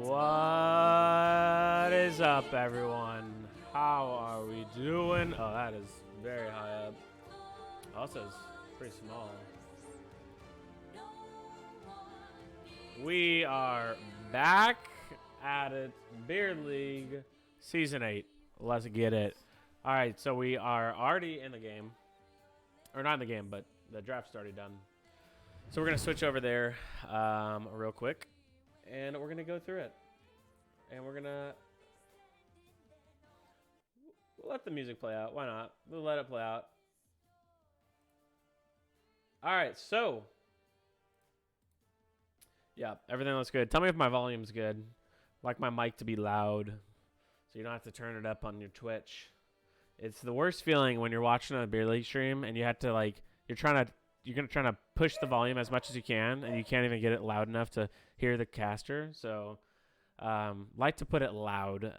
What is up, everyone? How are we doing? Oh, that is very high up. Also, it's pretty small. We are back at it. Beard League Season 8. Let's get it. All right, so we are already in the game. Or not in the game, but the draft's already done. So we're going to switch over there real quick. And we're going to go through it. And we're going to... We'll let the music play out. Why not? We'll let it play out. All right, so... Yeah, everything looks good. Tell me if my volume's good. I'd like my mic to be loud, so you don't have to turn it up on your Twitch. It's the worst feeling when you're watching a beer league stream and you have to you're trying to push the volume as much as you can, and you can't even get it loud enough to hear the caster. So, like to put it loud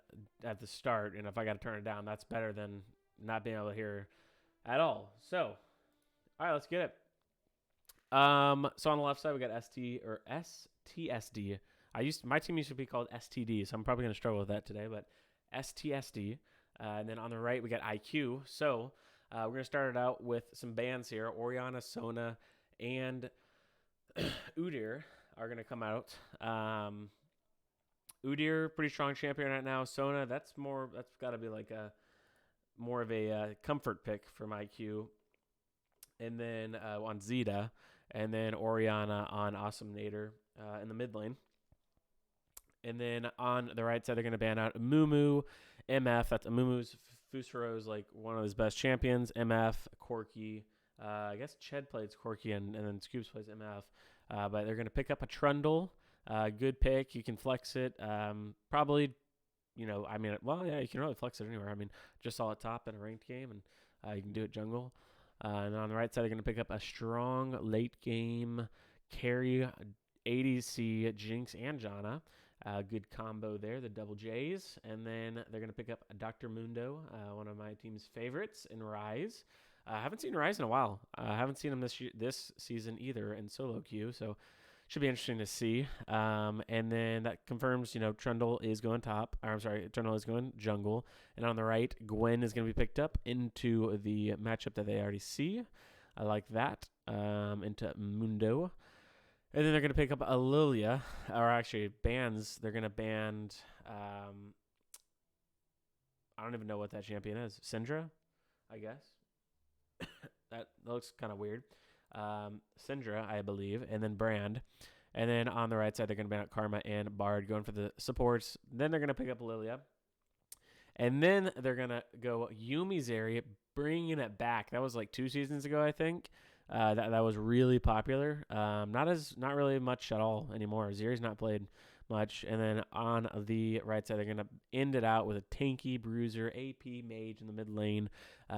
at the start, and if I got to turn it down, that's better than not being able to hear at all. So, all right, let's get it. So on the left side we got STSD. My team used to be called STD, so I'm probably gonna struggle with that today, but STSD. And then on the right we got IQ. So we're gonna start it out with some bands here. Oriana, Sona, and Udyr are gonna come out. Udyr, pretty strong champion right now. Sona, that's got to be like more of a comfort pick from IQ. And then on Zeta. And then Oriana on Awesome Nader in the mid lane. And then on the right side, they're going to ban out Mumu, MF. That's Mumu's Fusro's like one of his best champions. MF, Corki. I guess Ched plays Corki and then Scoops plays MF. But they're going to pick up a Trundle. Good pick. You can flex it. Probably, you can really flex it anywhere. Just saw it top in a ranked game, and you can do it jungle. And on the right side, they're going to pick up a strong late game carry ADC Jinx and Janna. Good combo there, the double J's. And then they're going to pick up Dr. Mundo, one of my team's favorites in Rise. I haven't seen Rise in a while. I haven't seen him this season either in solo queue, so should be interesting to see. And then that confirms, Trundle is going top. Trundle is going jungle. And on the right, Gwen is going to be picked up into the matchup that they already see. I like that. Into Mundo. And then they're going to pick up a Lilia. Or actually, bans. They're going to ban... I don't even know what that champion is. Syndra, I guess. That looks kind of weird. Syndra, I believe, and then Brand. And then on the right side, they're going to ban out Karma and Bard, going for the supports. Then they're going to pick up Lilia. And then they're going to go Yuumi Zeri, bringing it back. That was like 2 seasons ago, I think. That was really popular. Not really much at all anymore. Zeri's not played much. And then on the right side, they're going to end it out with a tanky bruiser, AP mage in the mid lane,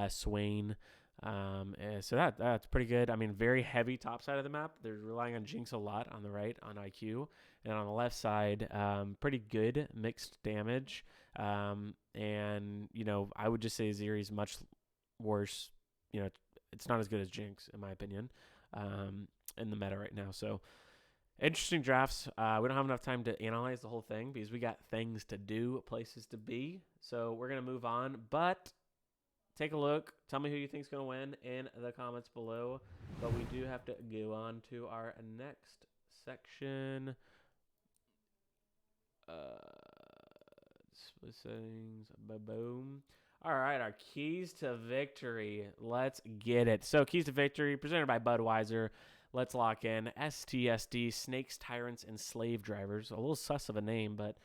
Swain. So that's pretty good. Very heavy top side of the map. They're relying on Jinx a lot on the right on IQ, and on the left side, pretty good mixed damage. And I would just say Zeri's much worse. It's not as good as Jinx in my opinion, in the meta right now. So interesting drafts. We don't have enough time to analyze the whole thing because we got things to do, places to be. So we're gonna move on, but. Take a look. Tell me who you think is going to win in the comments below. But we do have to go on to our next section. Display settings. Boom. All right, our keys to victory. Let's get it. So, keys to victory presented by Budweiser. Let's lock in. STSD, Snakes, Tyrants, and Slave Drivers. A little sus of a name, but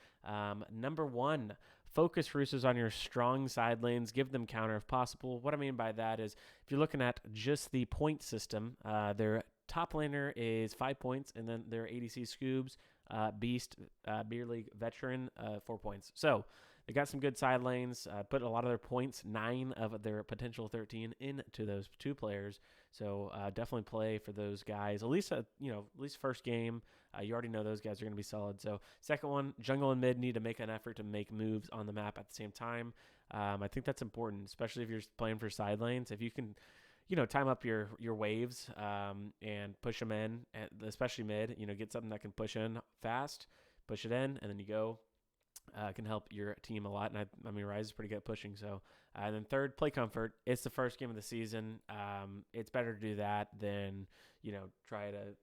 number 1. Focus roosters on your strong side lanes. Give them counter if possible. What I mean by that is if you're looking at just the point system, their top laner is 5 points, and then their ADC Scoobs, Beast, Beer League Veteran, 4 points. So they got some good side lanes. Put a lot of their points, 9 of their potential 13, into those 2 players. So definitely play for those guys. At least first game. You already know those guys are going to be solid. So second one, jungle and mid need to make an effort to make moves on the map at the same time. I think that's important, especially if you're playing for side lanes. If you can, time up your waves and push them in, especially mid. Get something that can push in fast. push it in, and then you go. Can help your team a lot. And I mean, Rise is pretty good at pushing. So, and then third, play comfort. It's the first game of the season. It's better to do that than, try to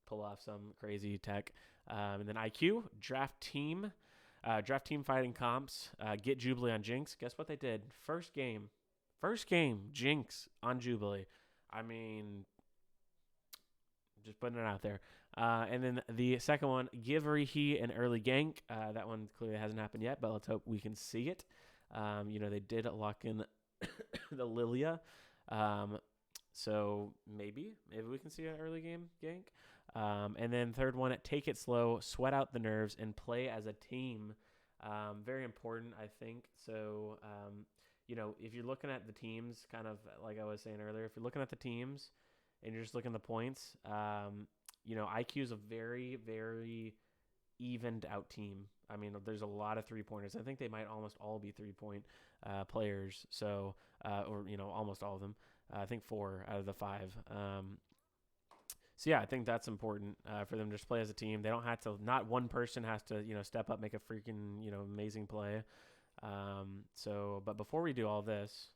pull off some crazy tech. And then IQ, draft team fighting comps, get Jubilee on Jinx. Guess what they did? First game, Jinx on Jubilee. I mean, just putting it out there. And then the second one, give Rihi an early gank. That one clearly hasn't happened yet, but let's hope we can see it. They did lock in the Lilia. So maybe we can see an early game gank. And then third one, take it slow, sweat out the nerves, and play as a team. Very important, I think. So, if you're looking at the teams, kind of like I was saying earlier, if you're looking at the teams and you're just looking at the points, IQ is a very, very evened out team. I mean, there's a lot of 3-pointers. I think they might almost all be 3-point players. So, almost all of them. I think 4 out of the 5. So yeah, I think that's important for them to just play as a team. They don't have to. Not one person has to, step up, make a freaking, amazing play. But before we do all this,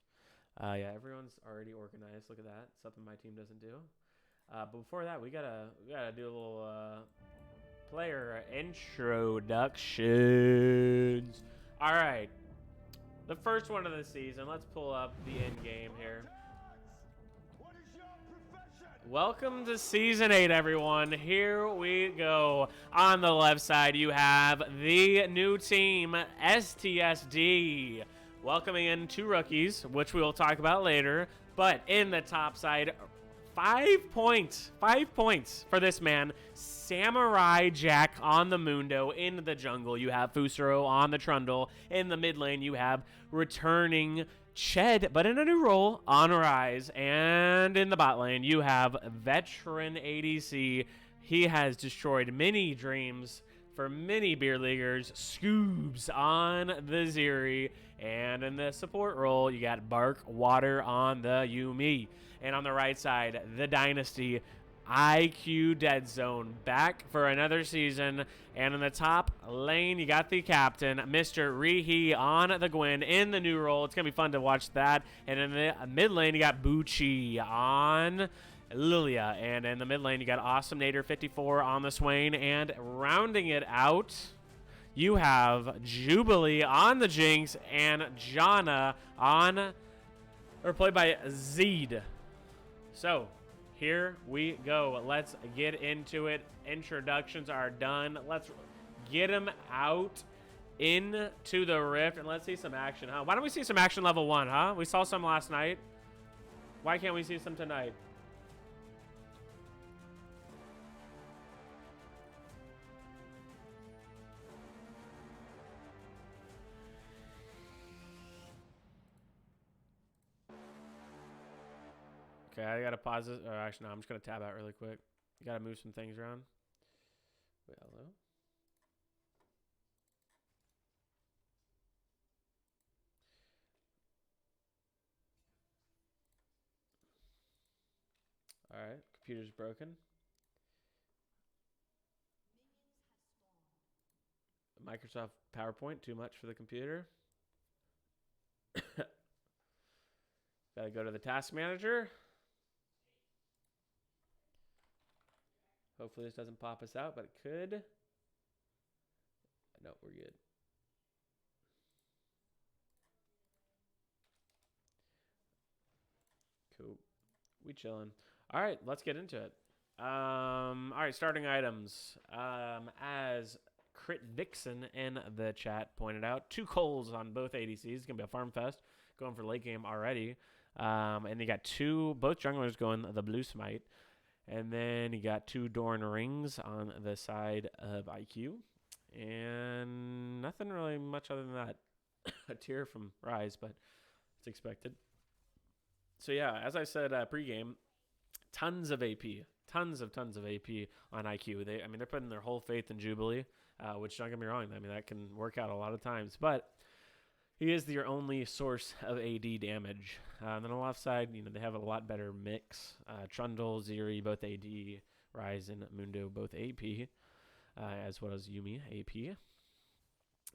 everyone's already organized. Look at that. Something my team doesn't do. But before that, we gotta do a little player introductions. All right, the first one of the season. Let's pull up the end game here. Welcome to Season 8, everyone. Here we go. On the left side, you have the new team, STSD, welcoming in 2 rookies, which we will talk about later. But in the top side, 5 points. 5 points for this man. Samurai Jack on the Mundo. In the jungle, you have Fusaro on the Trundle. In the mid lane, you have returning Ched, but in a new role, on Rise. And in the bot lane, you have veteran ADC. He has destroyed many dreams for many beer leaguers. Scoobs on the Zeri. And in the support role, you got Bark Water on the Yumi. And on the right side, the Dynasty, IQ Dead Zone, back for another season. And in the top lane, you got the captain, Mr. Rihi on the Gwen in the new role. It's going to be fun to watch that. And in the mid lane, you got Bucci on Lilia. And in the mid lane, you got Awesome Nader 54 on the Swain. And rounding it out, you have Jubilee on the Jinx and Janna played by Zed. So, here we go. Let's get into it. Introductions are done. Let's get them out into the Rift and let's see some action, huh? Why don't we see some action level 1, huh? We saw some last night. Why can't we see some tonight? Okay, I gotta pause this. Or actually, no, I'm just gonna tab out really quick. You gotta move some things around. Wait, hello? All right, computer's broken. Microsoft PowerPoint, too much for the computer. Gotta go to the task manager. Hopefully this doesn't pop us out, but it could. No, we're good. Cool. We chilling. All right, let's get into it. All right, starting items. As Crit Vixen in the chat pointed out, 2 Coles on both ADCs. It's gonna be a farm fest. Going for late game already. And you got both junglers going the blue smite. And then you got 2 Dorn rings on the side of IQ. And nothing really much other than that. A tier from Rise, but it's expected. So yeah, as I said pregame, tons of AP. Tons of AP on IQ. They're putting their whole faith in Jubilee, which, don't get me wrong, that can work out a lot of times. But he is your only source of AD damage. And then on the left side, they have a lot better mix. Trundle, Zeri, both AD, Rise, and Mundo, both AP. as well as Yumi AP.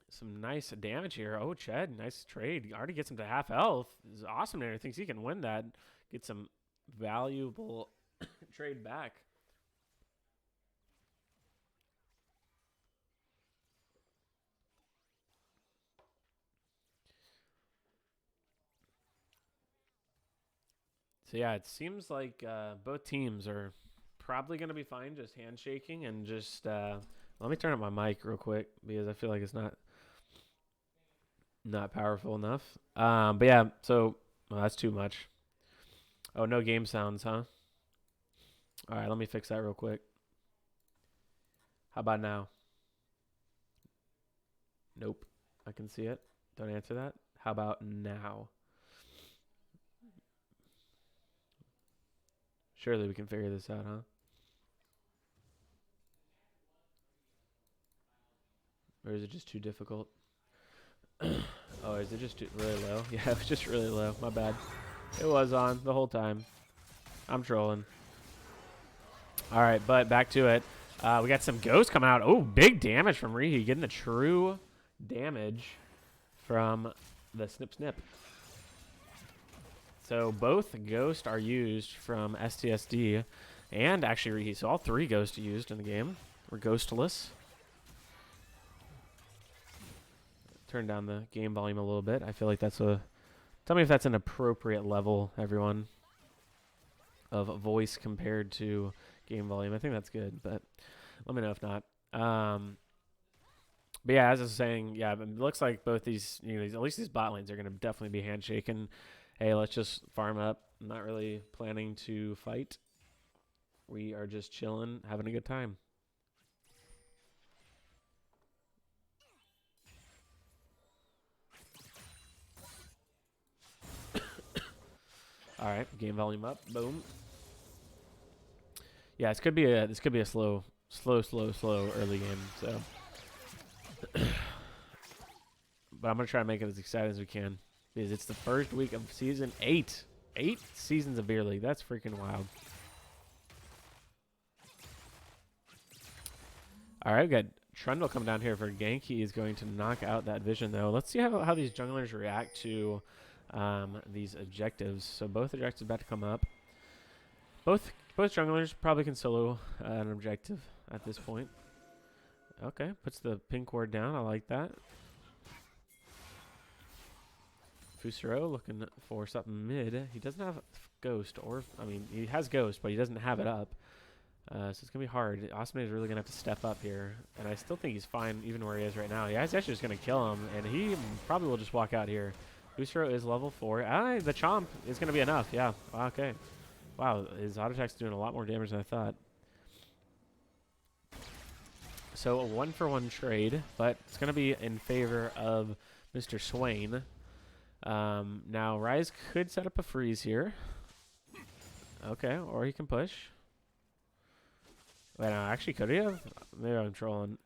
Some nice damage here. Oh, Ched, nice trade. Already gets him to half health. This is awesome there. Thinks he can win that. Get some valuable trade back. So yeah, it seems like both teams are probably going to be fine just handshaking and just let me turn up my mic real quick because I feel like it's not powerful enough. But yeah, so that's too much. Oh, no game sounds, huh? All right, let me fix that real quick. How about now? Nope. I can see it. Don't answer that. How about now? Surely we can figure this out, huh? Or is it just too difficult? Oh, is it just really low? Yeah, it was just really low. My bad. It was on the whole time. I'm trolling. All right, but back to it. We got some ghosts coming out. Oh, big damage from Rihi. Getting the true damage from the snip snip. So both ghosts are used from STSD and actually Rihi. So all three ghosts used in the game. We're ghostless. Turn down the game volume a little bit. I feel like that's a... Tell me if that's an appropriate level, everyone, of voice compared to game volume. I think that's good, but let me know if not. But yeah, as I was saying, yeah, it looks like both these, at least these bot lanes are going to definitely be handshaking. Hey, let's just farm up. I'm not really planning to fight. We are just chilling, having a good time. All right, game volume up. Boom. Yeah, this could be a slow early game. So, but I'm gonna try to make it as exciting as we can because it's the first week of season 8. 8 seasons of Beer League. That's freaking wild. All right, we got Trundle coming down here for gank. He is going to knock out that vision though. Let's see how these junglers react to these objectives. So both objectives about to come up. Both junglers probably can solo an objective at this point. Okay, puts the pink ward down. I like that. Fusaro looking for something mid. He doesn't have Ghost, or, I mean, he has Ghost, but he doesn't have it up. So it's going to be hard. Osmane is really going to have to step up here. And I still think he's fine even where he is right now. Yeah, he's actually just going to kill him, and he probably will just walk out here. Fusaro is level 4. The Chomp is going to be enough. Yeah, okay. Wow, his auto attack's doing a lot more damage than I thought. So a 1-for-1 trade, but it's going to be in favor of Mr. Swain. Now, Rise could set up a freeze here. Okay, or he can push. Wait, no, actually, could he have? Maybe I'm trolling.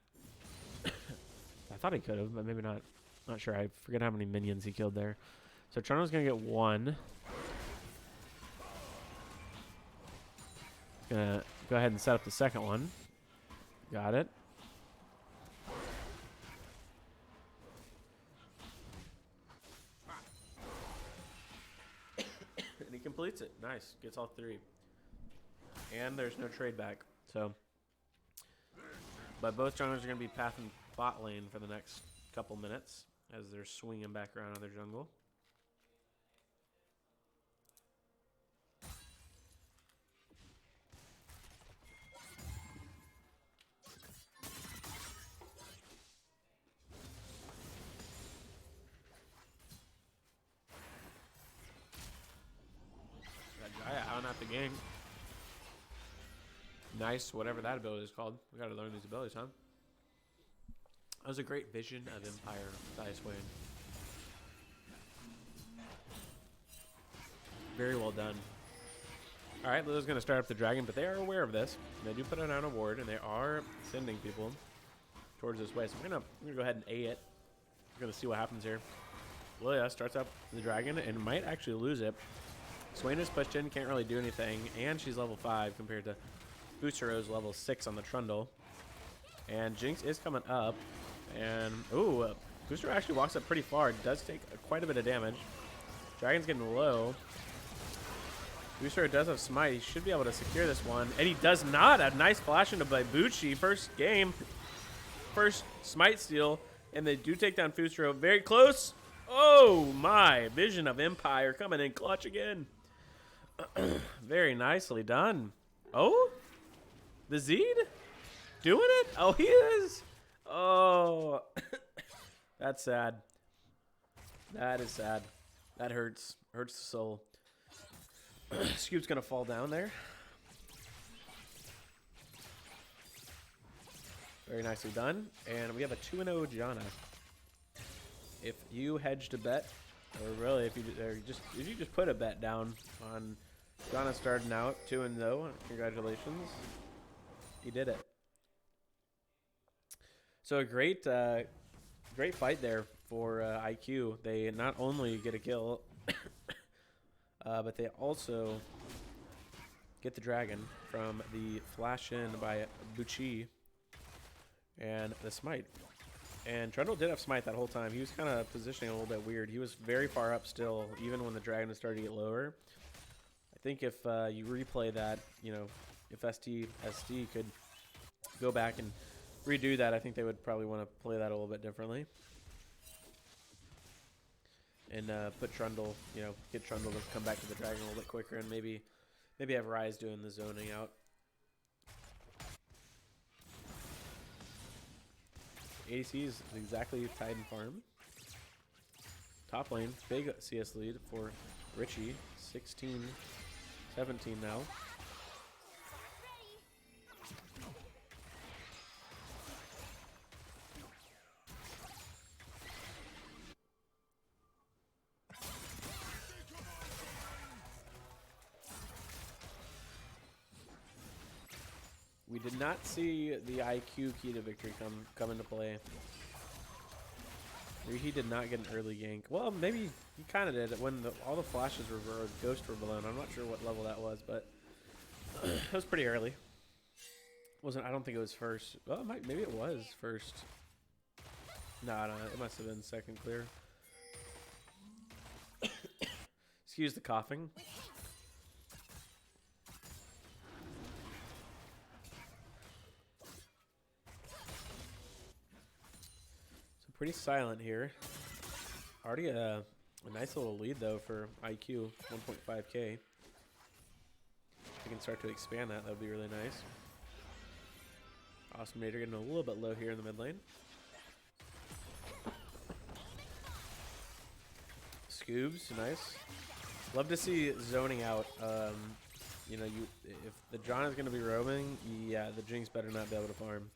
I thought he could have, but maybe not. Not sure. I forget how many minions he killed there. So Trundle's going to get 1. Gonna go ahead and set up the second one. Got it. And he completes it. Nice. Gets all 3. And there's no trade back. So, but both junglers are going to be pathing bot lane for the next couple minutes as they're swinging back around on their jungle. Out at the game. Nice, whatever that ability is called. We gotta learn these abilities, huh? That was a great vision of Empire by Swain. Very well done. Alright, Lilo's gonna start up the dragon, but they are aware of this. They do put it on a ward, and they are sending people towards this way. So I'm gonna go ahead and A it. We're gonna see what happens here. Lilia starts up the dragon and might actually lose it. Swain is pushed in, can't really do anything, and she's level 5 compared to Fusaro's level 6 on the Trundle. And Jinx is coming up. And, ooh, Booster actually walks up pretty far. Does take quite a bit of damage. Dragon's getting low. Booster does have Smite. He should be able to secure this one. And he does not. A nice flash into by Bucci. First game. First Smite steal. And they do take down Fusro. Very close. Oh, my. Vision of Empire coming in clutch again. Very nicely done. Oh? The Zed? Doing it? Oh, he is. Oh. That's sad. That is sad. That hurts. Hurts the soul. Scoop's going to fall down there. Very nicely done. And we have a 2-0 Janna. If you hedged a bet, or really if you just put a bet down on Janna starting out 2-0, congratulations. He did it. So a great fight there for IQ. They not only get a kill, but they also get the dragon from the flash in by Bucci and the smite. And Trundle did have smite that whole time. He was kind of positioning a little bit weird. He was very far up still, even when the dragon was starting to get lower. I think if you replay that, you know, if STSD could go back and redo that, I think they would probably want to play that a little bit differently. And put Trundle, you know, get Trundle to come back to the dragon a little bit quicker, and maybe have Ryze doing the zoning out. ADC is exactly Titan farm. Top lane, big CS lead for Richie, 16-17 now. We did not see the IQ key to victory come into play. He did not get an early gank. Well, maybe he kind of did when all the flashes were ghost were blown. I'm not sure what level that was, but it was pretty early. I don't think it was first. Well, maybe it was first. No, it must have been second clear. Excuse the coughing. Pretty silent here. Already a nice little lead though for IQ, 1.5k. I can start to expand that. That would be really nice. Awesome Nader getting a little bit low here in the mid lane. Scoobs, nice. Love to see zoning out. You know, if the Janna is going to be roaming, yeah, the Jinx better not be able to farm.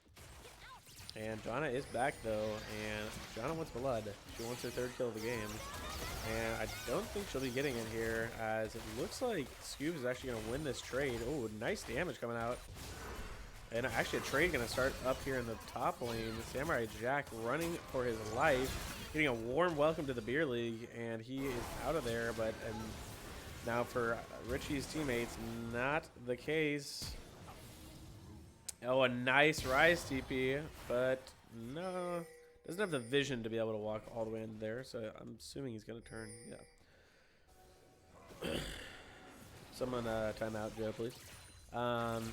And Janna is back though, and Janna wants blood. She wants her third kill of the game. And I don't think she'll be getting it here, as it looks like Scoobs is actually going to win this trade. Oh, nice damage coming out. And actually a trade going to start up here in the top lane. Samurai Jack running for his life, getting a warm welcome to the beer league, and he is out of there. But now for Richie's teammates, not the case. Oh, a nice Ryze TP, but no, doesn't have the vision to be able to walk all the way in there, so I'm assuming he's going to turn, yeah. Someone time out, Joe, please. And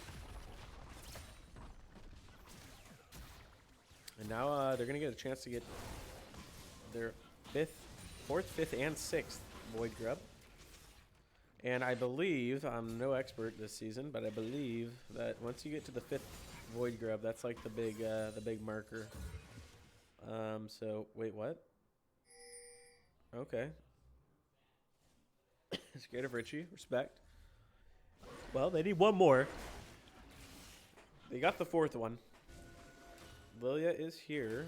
now they're going to get a chance to get their 4th, 5th, and 6th Void Grub. And I believe, I'm no expert this season, but I believe that once you get to the 5th Void Grub, that's like the big marker. So wait, what? Okay. Scared of Richie, respect. Well, they need one more. They got the 4th one. Lilia is here.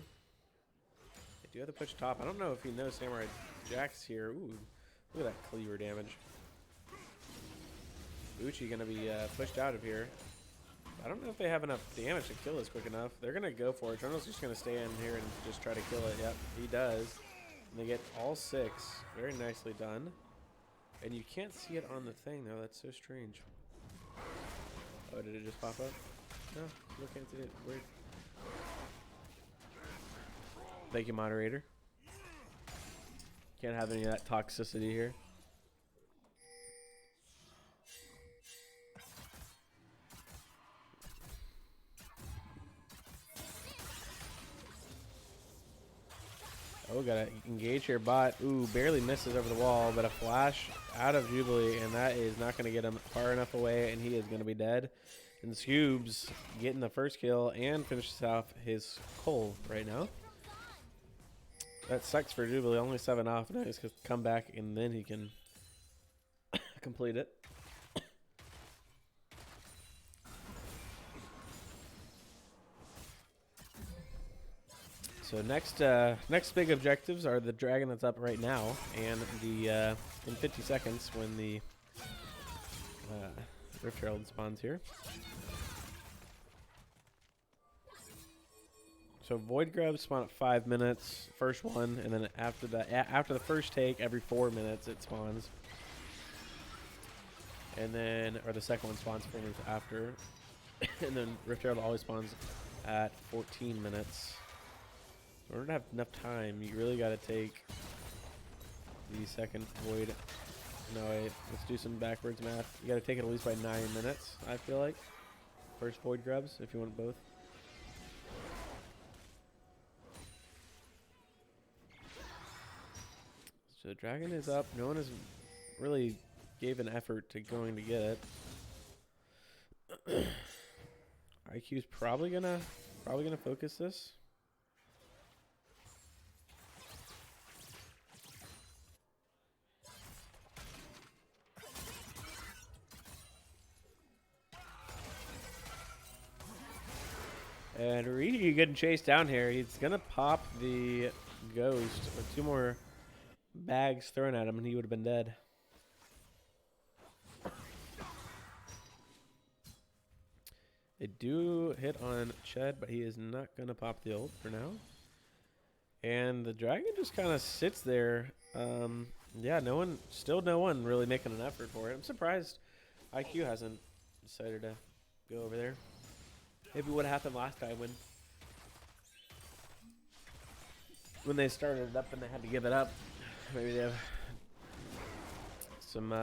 They do have to push top. I don't know if he knows Samurai Jack's here. Ooh, look at that cleaver damage. Uchi gonna be pushed out of here. I don't know if they have enough damage to kill this quick enough. They're gonna go for it. Trundle's just gonna stay in here and just try to kill it. Yep, he does. And they get all 6. Very nicely done. And you can't see it on the thing though. That's so strange. Oh, did it just pop up? No, you can't see it. Weird. Thank you, moderator. Can't have any of that toxicity here. Oh, gotta engage here, bot. Ooh, barely misses over the wall, but a flash out of Jubilee, and that is not going to get him far enough away, and he is going to be dead. And Scoobs getting the first kill and finishes off his Cole right now. That sucks for Jubilee. Only 7 off. Now he's going to come back, and then he can complete it. So next big objectives are the dragon that's up right now, and the in 50 seconds when the Rift Herald spawns here. So Void Grubs spawn at 5 minutes, first one, and then after that, after the first take, every 4 minutes it spawns, and then or the second one spawns 4 minutes after, and then Rift Herald always spawns at 14 minutes. In order to have enough time, you really got to take the second Void. No, wait. Let's do some backwards math. You got to take it at least by 9 minutes, I feel like. First Void Grubs, if you want both. So Dragon is up. No one has really gave an effort to going to get it. IQ's probably gonna focus this. And Ryu getting chased down here. He's going to pop the ghost with 2 more bags thrown at him, and he would have been dead. They do hit on Ched, but he is not going to pop the ult for now. And the dragon just kind of sits there. Yeah, no one really making an effort for it. I'm surprised IQ hasn't decided to go over there. Maybe what happened last time when they started it up and they had to give it up. Maybe they have some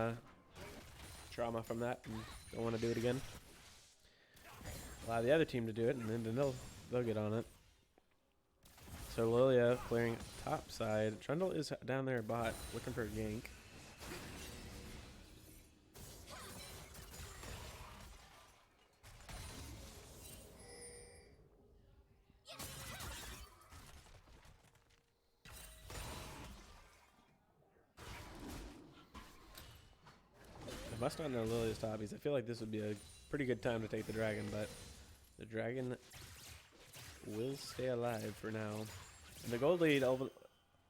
trauma from that and don't want to do it again. Allow the other team to do it, and then they'll get on it. So Lilia clearing top side. Trundle is down there bot looking for a gank. I must not know Lilia's hobbies. I feel like this would be a pretty good time to take the dragon, but the dragon will stay alive for now. And the gold lead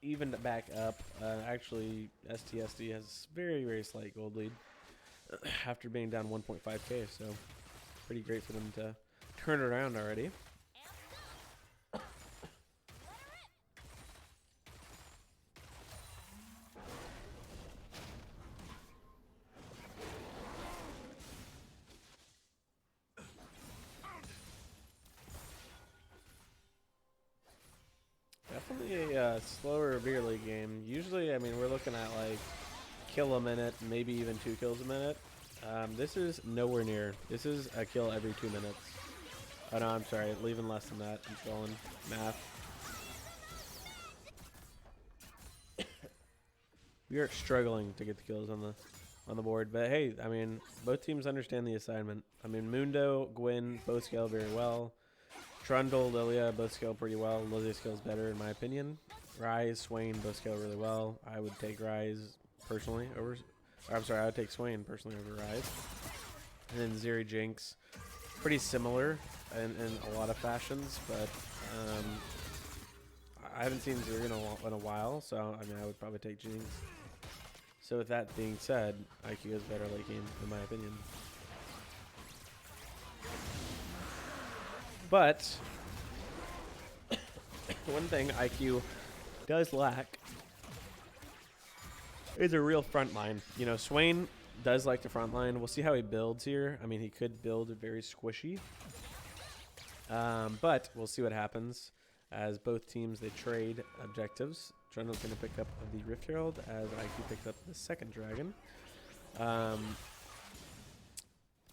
evened back up. Actually, STSD has very, very slight gold lead after being down 1.5k, so pretty great for them to turn around already. Definitely a slower beer league game. Usually, I mean, we're looking at like kill a minute, maybe even 2 kills a minute. This is nowhere near. This is a kill every 2 minutes. Oh no, I'm sorry, even less than that. I'm trolling math. We are struggling to get the kills on the board, but hey, I mean, both teams understand the assignment. I mean, Mundo, Gwyn both scale very well. Trundle, Lilia both scale pretty well. Lilia scales better in my opinion. Ryze, Swain both scale really well. I would take Ryze personally over. Or I'm sorry, I would take Swain personally over Ryze. And then Zeri Jinx, pretty similar in a lot of fashions, but I haven't seen Zeri in a while, so I mean I would probably take Jinx. So with that being said, IQ is better late game in my opinion. But one thing IQ does lack is a real front line. You know, Swain does like the front line. We'll see how he builds here. I mean, he could build very squishy. But we'll see what happens. as both teams they trade objectives. Trundle's going to pick up the Rift Herald as IQ picks up the second dragon.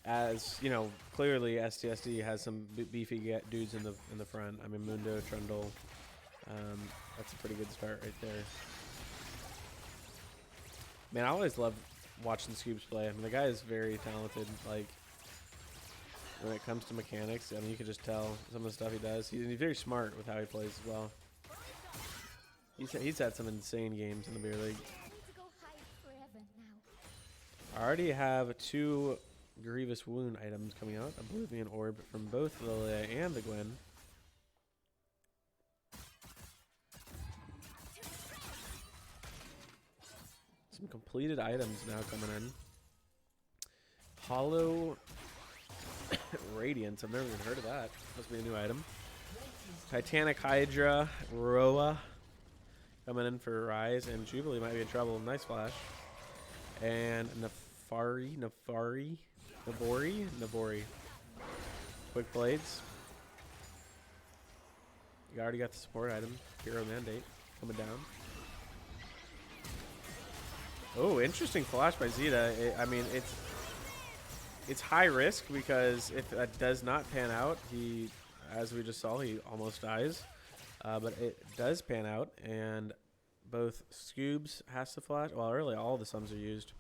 As you know, clearly STSD has some beefy dudes in the front. I mean, Mundo, Trundle. That's a pretty good start right there. Man, I always love watching Scoobs play. I mean, the guy is very talented. Like, when it comes to mechanics, I mean, you can just tell some of the stuff he does. He's very smart with how he plays as well. He's had some insane games in the beer league. I already have 2 Grievous Wound items coming out. Oblivion Orb from both the Lilia and the Gwen. Some completed items now coming in. Hollow Radiance. I've never even heard of that. Must be a new item. Titanic Hydra. Roa. Coming in for Rise. And Jubilee might be in trouble. Nice flash. And Navori. Quick Blades. You already got the support item. Hero Mandate. Coming down. Oh, interesting flash by Zeta. I mean, it's high risk because if that does not pan out, he, as we just saw, he almost dies. But it does pan out, and both Scoobs has to flash. Well, really, all the sums are used.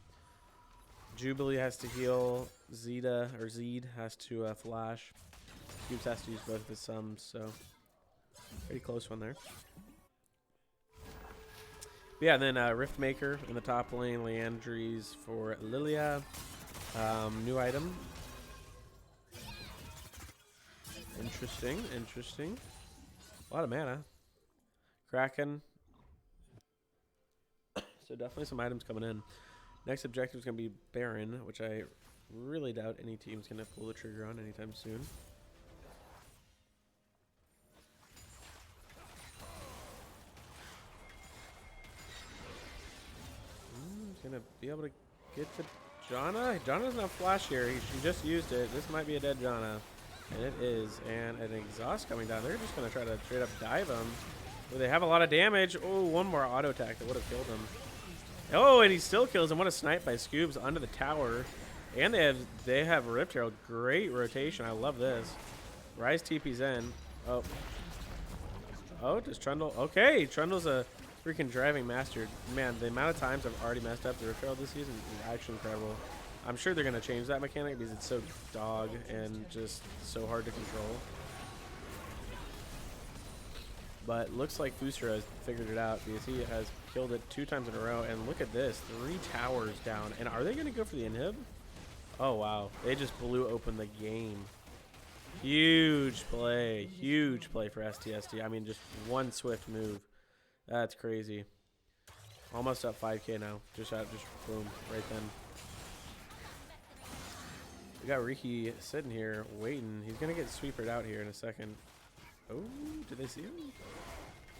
Jubilee has to heal. Zeta or Zed has to flash. Scoobs has to use both of his sums, so pretty close one there. Yeah, and then Riftmaker in the top lane, Leandries for Lilia. New item. Interesting. A lot of mana. Kraken. So definitely some items coming in. Next objective is going to be Baron, which I really doubt any team's going to pull the trigger on anytime soon. Gonna be able to get to Janna. Janna's not flash here. She just used it. This might be a dead Janna. And it is. And an exhaust coming down. They're just gonna try to straight up dive him. Oh, they have a lot of damage. Oh, one more auto attack that would have killed him. Oh, and he still kills him. What a snipe by Scoobs under the tower. And they have Rift Herald. Great rotation. I love this. Rise TP's in. Oh, does Trundle? Okay, Trundle's a freaking driving master. Man, the amount of times I've already messed up the Rift Herald this season is actually incredible. I'm sure they're going to change that mechanic because it's so dog and just so hard to control. But looks like Fusra has figured it out because he has killed it 2 times in a row. And look at this, 3 towers down. And are they going to go for the inhib? Oh, wow. They just blew open the game. Huge play for STSD. I mean, just one swift move. That's crazy. Almost up 5K now. Just boom, right then. We got Riki sitting here waiting. He's gonna get sweepered out here in a second. Oh, did they see him?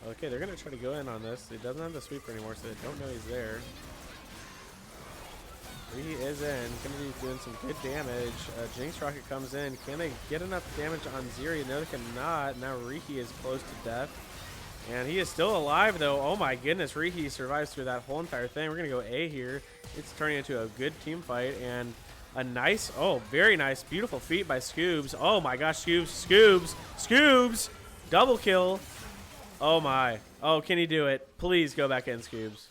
Okay, they're gonna try to go in on this. He doesn't have the sweeper anymore, so they don't know he's there. Riki is in. Gonna be doing some good damage. Jinx Rocket comes in. Can they get enough damage on Zeri? No, they cannot. Now Riki is close to death. And he is still alive, though. Oh, my goodness. Riki survives through that whole entire thing. We're going to go A here. It's turning into a good team fight. And a nice, oh, very nice, beautiful feat by Scoobs. Oh, my gosh, Scoobs. Double kill. Oh, my. Oh, can he do it? Please go back in, Scoobs.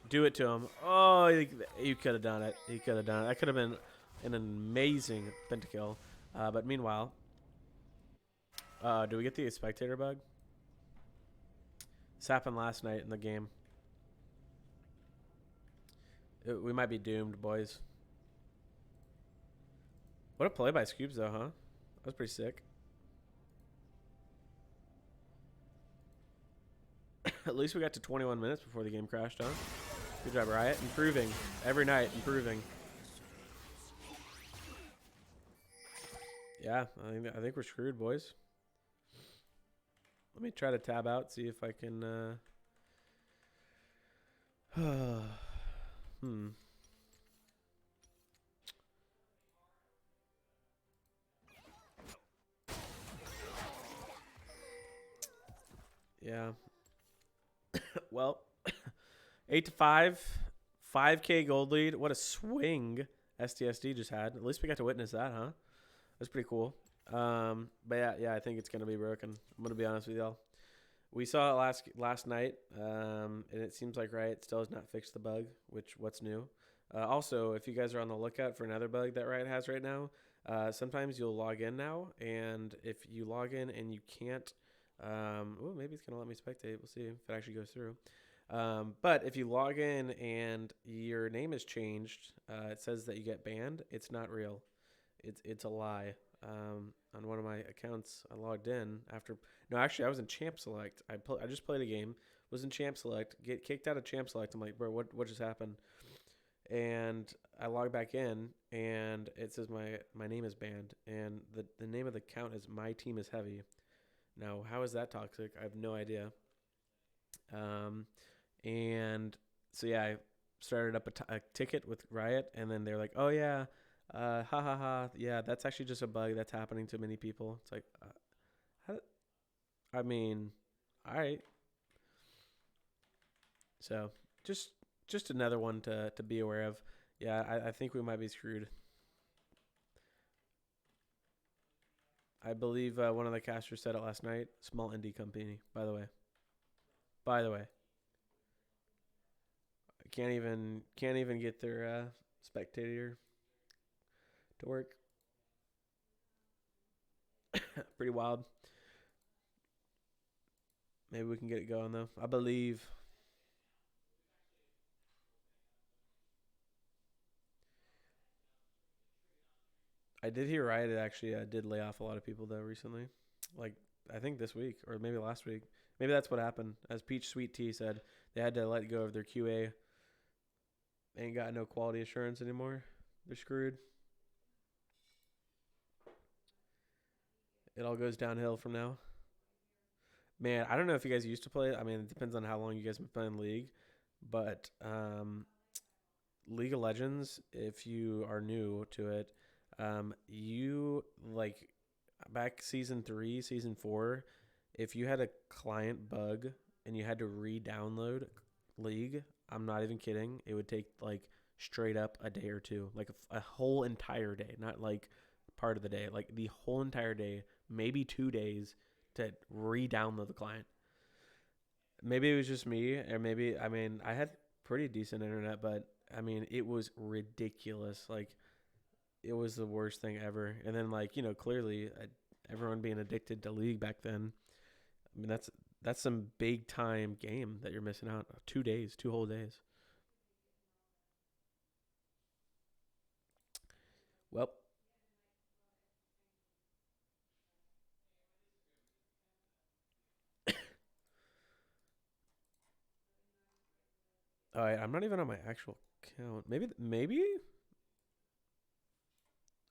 Do it to him. Oh, you could have done it. He could have done it. That could have been an amazing pentakill. But meanwhile, do we get the spectator bug? This happened last night in the game. We might be doomed, boys. What a play by Scoobs, though, huh? That was pretty sick. At least we got to 21 minutes before the game crashed, huh? Good job, Riot. Improving. Every night, improving. Yeah, I think we're screwed, boys. Let me try to tab out, see if I can, Yeah. Well, 8-5, 5K gold lead. What a swing STSD just had. At least we got to witness that, huh? That's pretty cool. But yeah, I think it's gonna be broken. I'm gonna be honest with y'all. We saw it last night, and it seems like Riot still has not fixed the bug. What's new? Also, if you guys are on the lookout for another bug that Riot has right now, sometimes you'll log in now, and if you log in and you can't, maybe it's gonna let me spectate. We'll see if it actually goes through. But if you log in and your name is changed, it says that you get banned. It's not real. It's a lie. On one of my accounts, I logged in after. No, actually, I was in Champ Select. I just played a game. Was in Champ Select. Get kicked out of Champ Select. I'm like, bro, what just happened? And I log back in, and it says my name is banned, and the name of the account is My Team is Heavy. Now, how is that toxic? I have no idea. And so yeah, I started up a ticket with Riot, and then they're like, "Oh yeah, ha ha ha, yeah, that's actually just a bug that's happening to many people." It's like, how, I mean, all right. So just another one to be aware of. Yeah, I think we might be screwed. I believe one of the casters said it last night. Small indie company, by the way. By the way, can't even get their spectator to work. Pretty wild. Maybe we can get it going though. I believe. I did hear Riot actually did lay off a lot of people though recently, like I think this week or maybe last week. Maybe that's what happened. As Peach Sweet Tea said, they had to let go of their QA. They ain't got no quality assurance anymore. They're screwed. It all goes downhill from now. Man, I don't know if you guys used to play. I mean, it depends on how long you guys have been playing League, but League of Legends, if you are new to it, you like back season 3, season 4, if you had a client bug and you had to re-download League, I'm not even kidding. It would take like straight up a day or two, like a whole entire day, not like part of the day, like the whole entire day, maybe 2 days to re-download the client. Maybe it was just me, or maybe I mean I had pretty decent internet, but I mean it was ridiculous. Like it was the worst thing ever. And then like clearly everyone being addicted to League back then. I mean that's some big time game that you're missing out. 2 days, 2 whole days. Well, all right. I'm not even on my actual account. Maybe.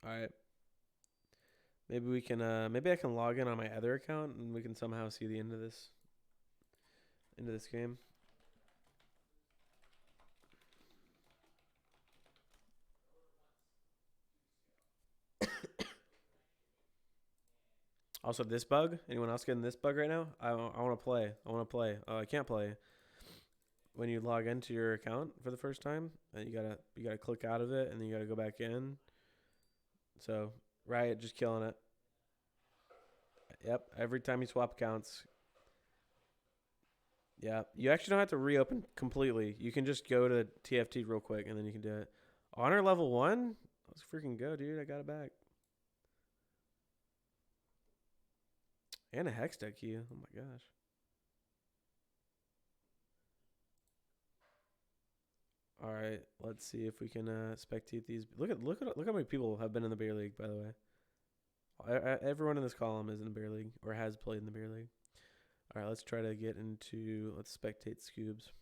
All right. Maybe we can. Maybe I can log in on my other account and we can somehow see the end of this game. Also, this bug. Anyone else getting this bug right now? I want to play. I want to play. Oh, I can't play. When you log into your account for the first time, and you gotta click out of it, and then you gotta go back in. So Riot just killing it. Yep. Every time you swap accounts. Yeah. You actually don't have to reopen completely. You can just go to TFT real quick, and then you can do it. Honor level 1. Let's freaking go, dude. I got it back. And a hex deck key. Oh my gosh. All right, let's see if we can spectate these. Look how many people have been in the beer league. By the way, everyone in this column is in the beer league or has played in the beer league. All right, let's try to get into. Let's spectate Scoobs.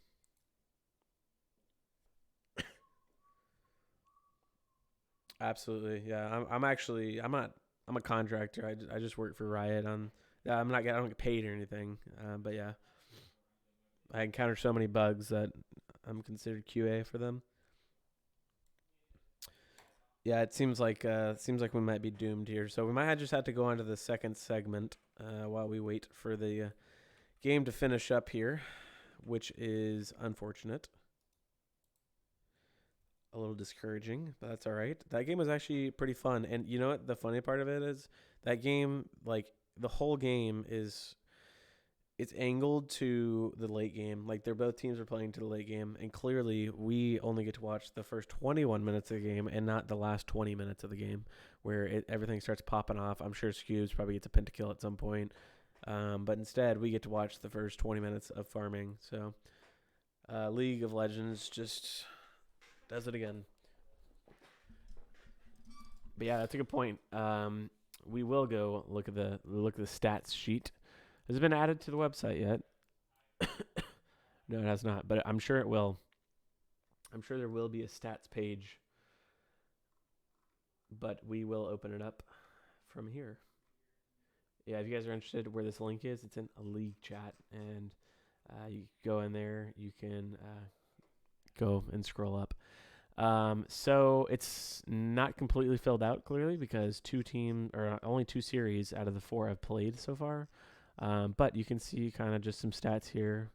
Absolutely, yeah. I'm actually I'm not I'm a contractor. I just work for Riot on. I don't get paid or anything. But yeah, I encounter so many bugs that I'm considered QA for them. Yeah, it seems like we might be doomed here. So we might have just have to go on to the second segment while we wait for the game to finish up here, which is unfortunate. A little discouraging, but that's all right. That game was actually pretty fun. And you know what? The funny part of it is that game, like the whole game is it's angled to the late game. Like they're both teams are playing to the late game, and clearly we only get to watch the first 21 minutes of the game and not the last 20 minutes of the game, where everything starts popping off. I'm sure Scubes probably gets a pentakill at some point, but instead we get to watch the first 20 minutes of farming. So League of Legends just does it again. But yeah, that's a good point. We will go look at the stats sheet. Has it been added to the website yet? No, it has not, but I'm sure it will. I'm sure there will be a stats page, but we will open it up from here. Yeah, if you guys are interested where this link is, it's in a league chat, and you go in there. You can go and scroll up. So it's not completely filled out clearly because only two series out of the 4 I've played so far. But you can see kind of just some stats here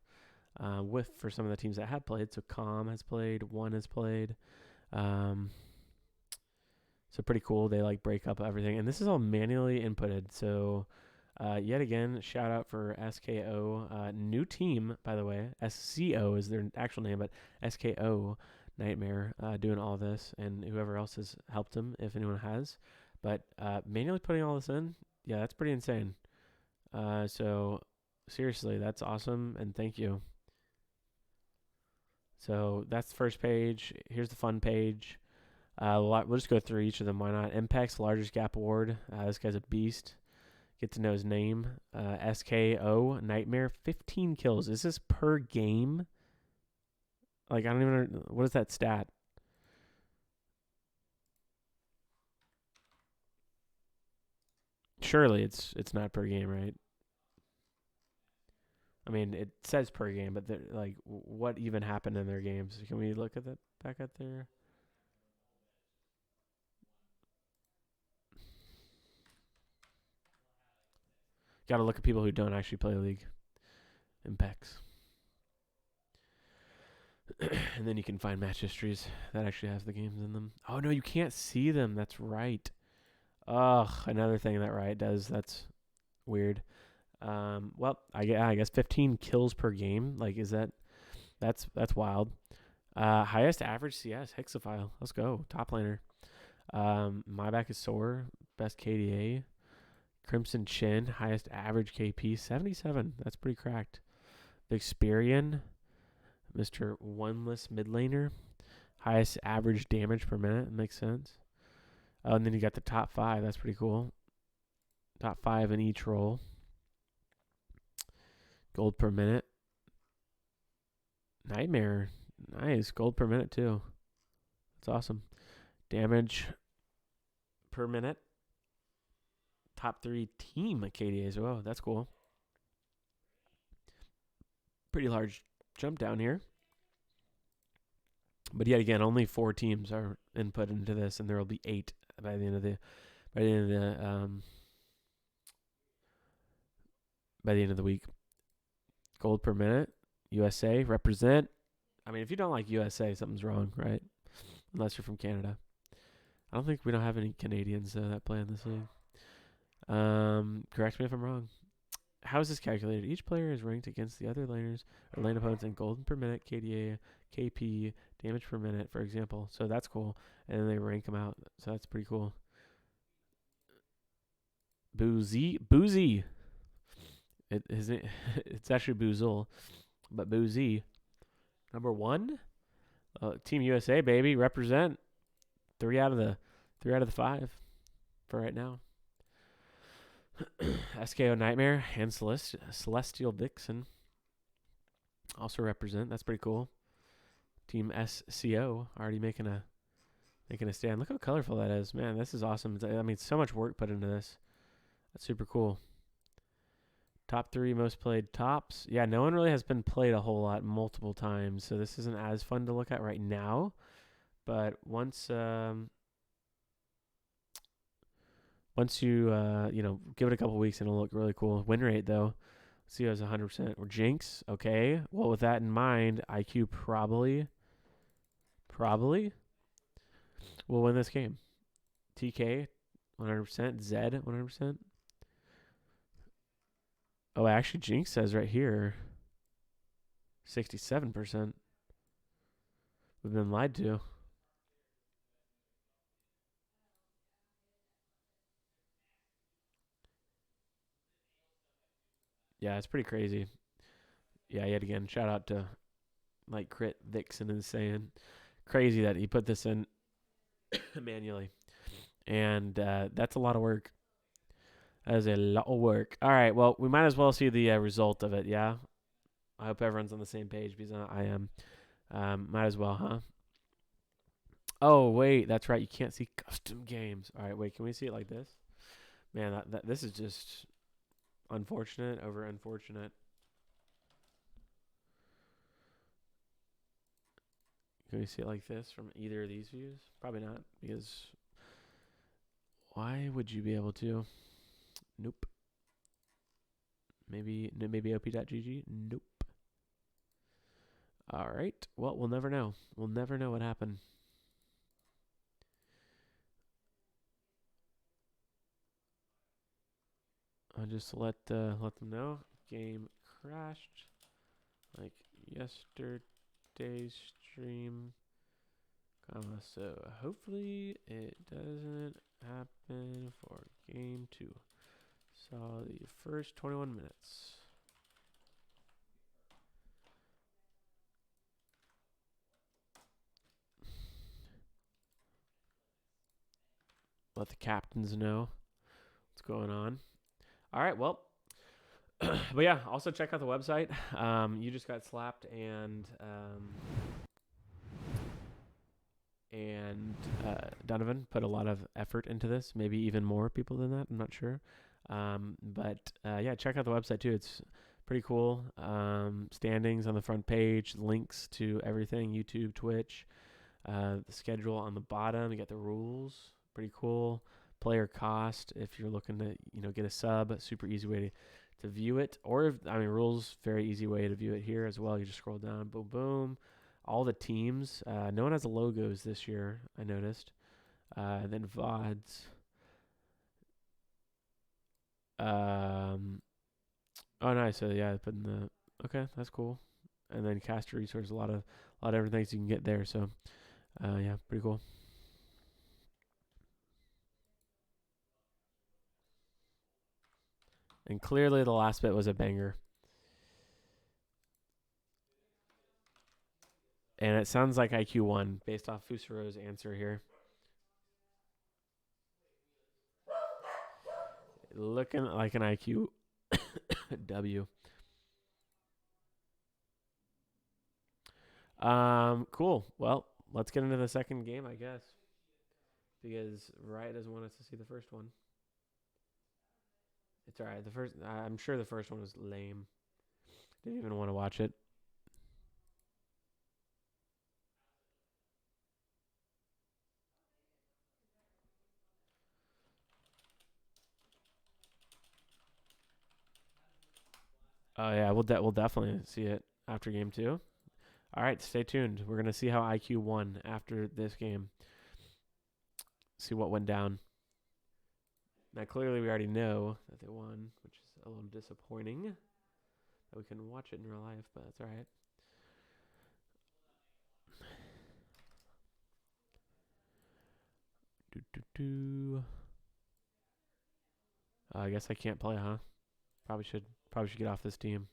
for some of the teams that have played. So Com has played, One has played. So pretty cool. They like break up everything, and this is all manually inputted. So yet again, shout out for SKO, new team by the way. SCO is their actual name, but SKO Nightmare doing all this, and whoever else has helped him if anyone has. But manually putting all this in, yeah, that's pretty insane. So seriously, that's awesome, and thank you. So that's the first page. Here's the fun page. We'll just go through each of them. Why not? Impact's largest gap award. This guy's a beast. Get to know his name. SKO Nightmare. 15 kills. Is this per game? Like I don't even know. What is that stat? Surely it's not per game, right? I mean, it says per game, but like, what even happened in their games? Can we look at that back up there? Got to look at people who don't actually play League. Impacts. And then you can find match histories that actually have the games in them. Oh, no, you can't see them. That's right. Ugh, another thing that Riot does that's weird. Well, I guess 15 kills per game. Like, that's wild. Highest average CS, Hexafile. Let's go. Top laner. My back is sore. Best KDA. Crimson Chin, highest average KP, 77. That's pretty cracked. Vixperian, Mr. Oneless mid laner. Highest average damage per minute. Makes sense. Oh, and then you got the top 5. That's pretty cool. Top 5 in each role. Gold per minute. Nightmare. Nice. Gold per minute, too. That's awesome. Damage per minute. Top 3 team KDA as well. That's cool. Pretty large jump down here. But yet again, only 4 teams are input into this, and there will be 8 by the end of the week. Gold per minute. USA represent. I mean, if you don't like USA, something's wrong, right? Unless you're from Canada. I don't think we don't have any Canadians that play in this league. Correct me if I'm wrong. How is this calculated? Each player is ranked against the other laners or lane opponents in gold per minute, KDA, KP, damage per minute, for example. So that's cool. And then they rank them out. So that's pretty cool. Boozy. It's actually Boozle, but Boozy. Number 1, Team USA, baby, represent. 3 out of the 5 for right now. SKO Nightmare and Celestial Vixen also represent. That's pretty cool. Team SCO already making a stand. Look how colorful that is, man. This is awesome. I mean, so much work put into this. That's super cool. Top 3 most played tops. Yeah, no one really has been played a whole lot multiple times, so this isn't as fun to look at right now. But once you give it a couple weeks, it'll look really cool. Win rate though, See, has 100%. Or Jinx. Okay. Well, with that in mind, IQ probably will win this game. TK, 100%. Zed, 100%. Oh, actually, Jinx says right here, 67%. We've been lied to. Yeah, it's pretty crazy. Yeah, yet again, shout out to like Crit Vixen is saying crazy that he put this in manually, and that's a lot of work. That is a lot of work. All right, well, we might as well see the result of it. Yeah, I hope everyone's on the same page because I am. Might as well, huh? Oh wait, that's right. You can't see custom games. All right, wait. Can we see it like this? Man, this is just unfortunate over unfortunate. Can we see it like this from either of these views? Probably not, because why would you be able to? Nope. Maybe op.gg? Nope. All right. Well, we'll never know. We'll never know what happened. I'll just let them know. Game crashed like yesterday's stream. So hopefully it doesn't happen for game 2. Saw the first 21 minutes. Let the captains know what's going on. All right, well, but yeah, also check out the website. You just got slapped, and Donovan put a lot of effort into this. Maybe even more people than that. I'm not sure. But yeah, check out the website too. It's pretty cool. Standings on the front page, links to everything: YouTube, Twitch, the schedule on the bottom. You got the rules. Pretty cool. Player cost if you're looking to get a sub. Super easy way to view it. Or rules, very easy way to view it here as well. You just scroll down, boom, boom. All the teams. No one has the logos this year, I noticed. Then VODs. Oh, nice. So yeah, putting the okay, that's cool. And then caster resource, a lot of different things you can get there. So, yeah, pretty cool. And clearly, the last bit was a banger. And it sounds like IQ won based off Fusaro's answer here. Looking like an IQ W. Cool. Well, let's get into the second game, I guess. Because Riot doesn't want us to see the first one. It's alright. I'm sure the first one was lame. Didn't even want to watch it. Oh yeah, we'll definitely see it after game 2. All right, stay tuned. We're gonna see how IQ won after this game. See what went down. Now clearly we already know that they won, which is a little disappointing. That we couldn't watch it in real life, but that's all right. I guess I can't play, huh? Probably should get off this team.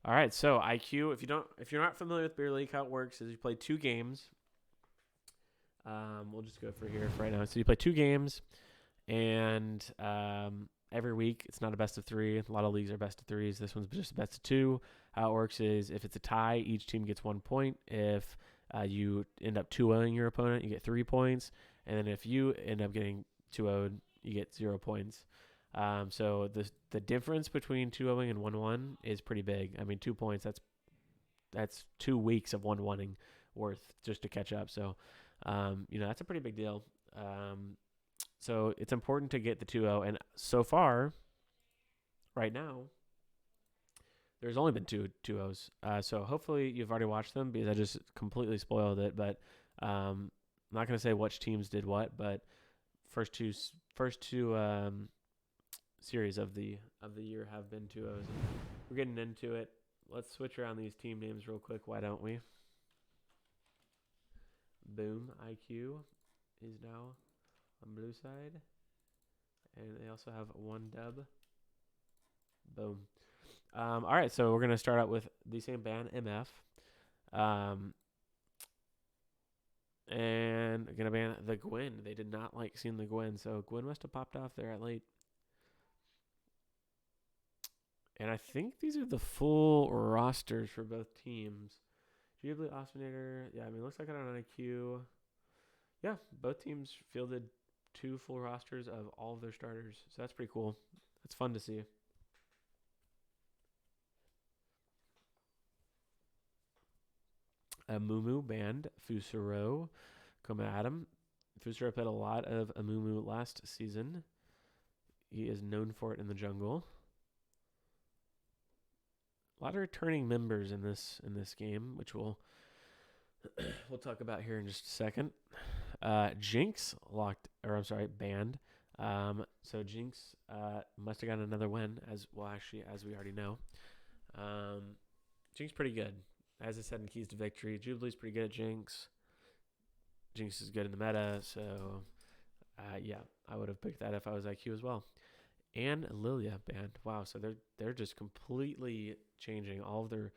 All right, so IQ. If you're not familiar with Beer League, how it works is you play 2 games. We'll just go for here for right now. So you play 2 games, and every week it's not a best of 3. A lot of leagues are best of 3s. This one's just a best of 2. How it works is if it's a tie, each team gets 1 point. If you end up 2-0ing your opponent, you get 3 points, and then if you end up getting 2-0'd, you get 0 points. So the difference between 2-0ing and 1-1 is pretty big. 2 points, that's 2 weeks of 1-1ing worth just to catch up. So That's a pretty big deal. So it's important to get the 2-0. And so far, right now, there's only been two 2-0s. So hopefully you've already watched them because I just completely spoiled it. But I'm not going to say which teams did what, but first two series of the year have been 2-0s. And we're getting into it. Let's switch around these team names real quick. Why don't we? Boom. IQ is now on blue side. And they also have one dub. Boom. All right, so we're going to start out with the same band, MF. And going to ban the Gwen. They did not like seeing the Gwen, so Gwen must have popped off there at late. And I think these are the full rosters for both teams. Ghibli, Osminator. Yeah, I mean, it looks like it on IQ. Yeah, both teams fielded 2 full rosters of all of their starters. So that's pretty cool. That's fun to see. Amumu band, Fusaro, coming at him. Fusaro played a lot of Amumu last season. He is known for it in the jungle. A lot of returning members in this game, which we'll talk about here in just a second. Jinx banned. So Jinx must have gotten another win as we already know. Jinx pretty good. As I said in Keys to Victory, Jubilee's pretty good at Jinx. Jinx is good in the meta, so I would have picked that if I was IQ as well. And Lilia banned. Wow, so they're just completely changing all of their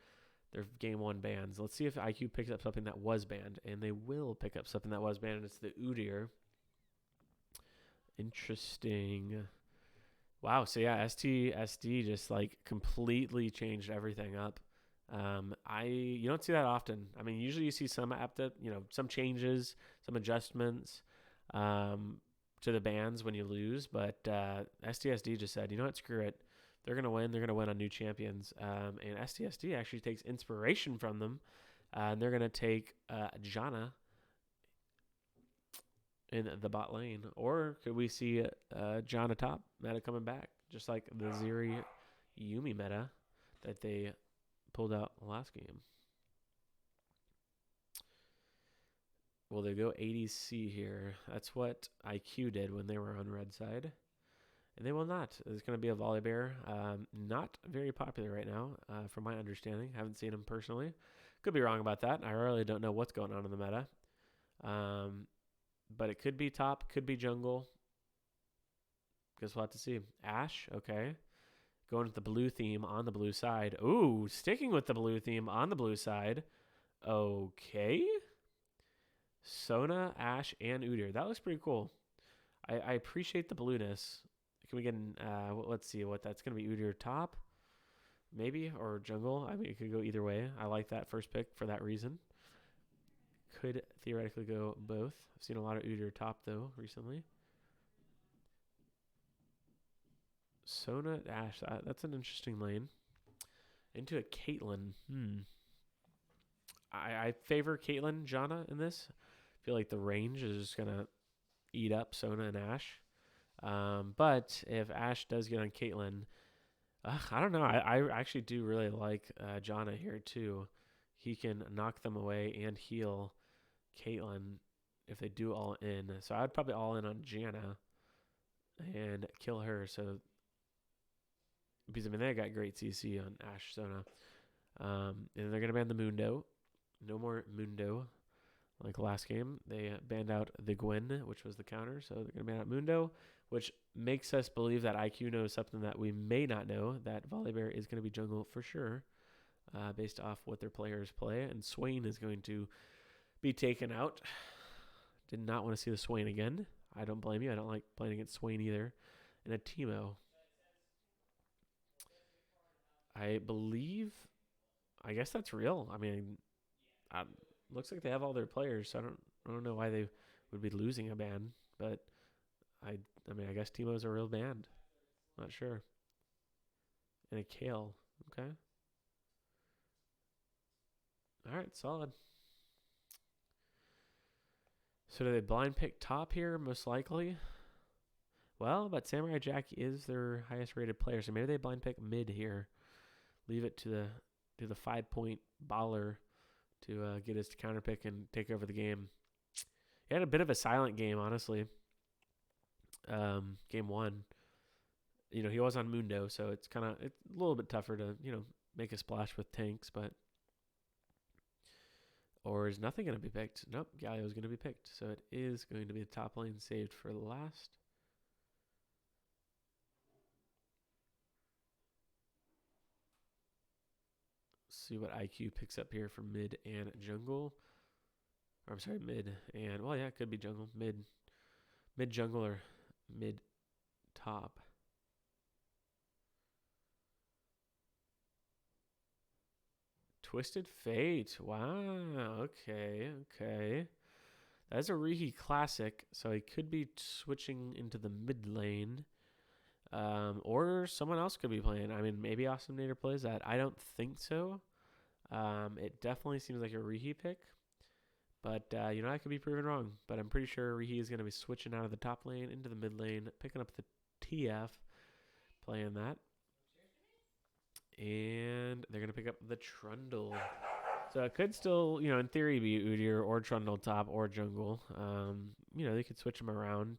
game 1 bans. Let's see if IQ picks up something that was banned, and they will pick up something that was banned, and it's the Udyr. Interesting. Wow, so yeah, STSD just like completely changed everything up. You don't see that often. I mean, usually you see some some changes, some adjustments to the bans when you lose, but STSD just said, you know what, screw it. They're going to win. They're going to win on new champions. And STSD actually takes inspiration from them. And they're going to take Janna in the bot lane. Or could we see Janna top meta coming back? Just like the Zeri Yumi meta that they pulled out last game. Will they go ADC here? That's what IQ did when they were on red side. And they will not. It's going to be a Volibear. Not very popular right now, from my understanding. Haven't seen him personally. Could be wrong about that. I really don't know what's going on in the meta. But it could be top, could be jungle. Guess we'll have to see. Ashe, okay. Going with the blue theme on the blue side. Ooh, sticking with the blue theme on the blue side. Okay. Sona, Ashe, and Udyr. That looks pretty cool. I appreciate the blueness. Can we get let's see what that's going to be. Udyr top, maybe, or jungle. I mean, it could go either way. I like that first pick for that reason. Could theoretically go both. I've seen a lot of Udyr top, though, recently. Sona, Ashe. That's an interesting lane. Into a Caitlyn. I favor Caitlyn, Janna in this. I feel like the range is just going to eat up Sona and Ashe. But if Ashe does get on Caitlyn, I don't know. I actually do really like Janna here too. He can knock them away and heal Caitlyn if they do all in. So I'd probably all in on Janna and kill her. So because I mean they got great CC on Ashe Sona, and they're gonna ban the Mundo. No more Mundo. Like last game, they banned out the Gwen, which was the counter. So they're going to ban out Mundo, which makes us believe that IQ knows something that we may not know, that Volibear is going to be jungle for sure, based off what their players play. And Swain is going to be taken out. Did not want to see the Swain again. I don't blame you. I don't like playing against Swain either. And a Teemo. I guess that's real. I mean, looks like they have all their players, so I don't know why they would be losing a ban, but I mean, I guess Teemo's a real band. Not sure. And a Kale. Okay. All right, solid. So do they blind pick top here? Most likely. Well, but Samurai Jack is their highest rated player, so maybe they blind pick mid here. Leave it to the 5-point baller to get his counter pick and take over the game. He had a bit of a silent game, honestly. Game one. He was on Mundo, so it's a little bit tougher to, make a splash with tanks, but or is nothing going to be picked? Nope, Galio is going to be picked. So it is going to be the top lane saved for last. See what IQ picks up here for mid and jungle. Or I'm sorry, mid and, well, yeah, it could be jungle. Mid jungle or mid top. Twisted Fate. Wow. Okay. That's a Rihi classic, so he could be switching into the mid lane. Or someone else could be playing. I mean, maybe Awesome Nader plays that. I don't think so. It definitely seems like a Rihi pick. But, I could be proven wrong. But I'm pretty sure Rihi is going to be switching out of the top lane into the mid lane, picking up the TF, playing that. And they're going to pick up the Trundle. So it could still, in theory, be Udyr or Trundle top or jungle. They could switch them around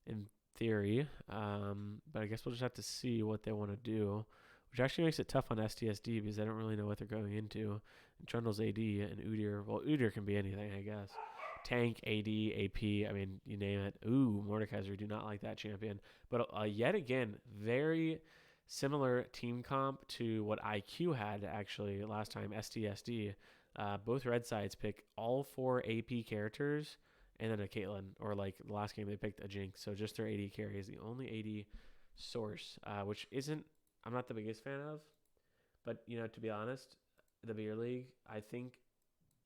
in theory. But I guess we'll just have to see what they want to do, which actually makes it tough on STSD because I don't really know what they're going into. And Trundle's AD and Udyr. Well, Udyr can be anything, I guess. Tank, AD, AP, I mean, you name it. Ooh, Mordekaiser, do not like that champion. But yet again, very similar team comp to what IQ had actually last time, STSD. Both red sides pick all 4 AP characters and then a Caitlyn, or like the last game they picked a Jinx. So just their AD carry is the only AD source, which I'm not the biggest fan of. But, to be honest, the beer league, I think,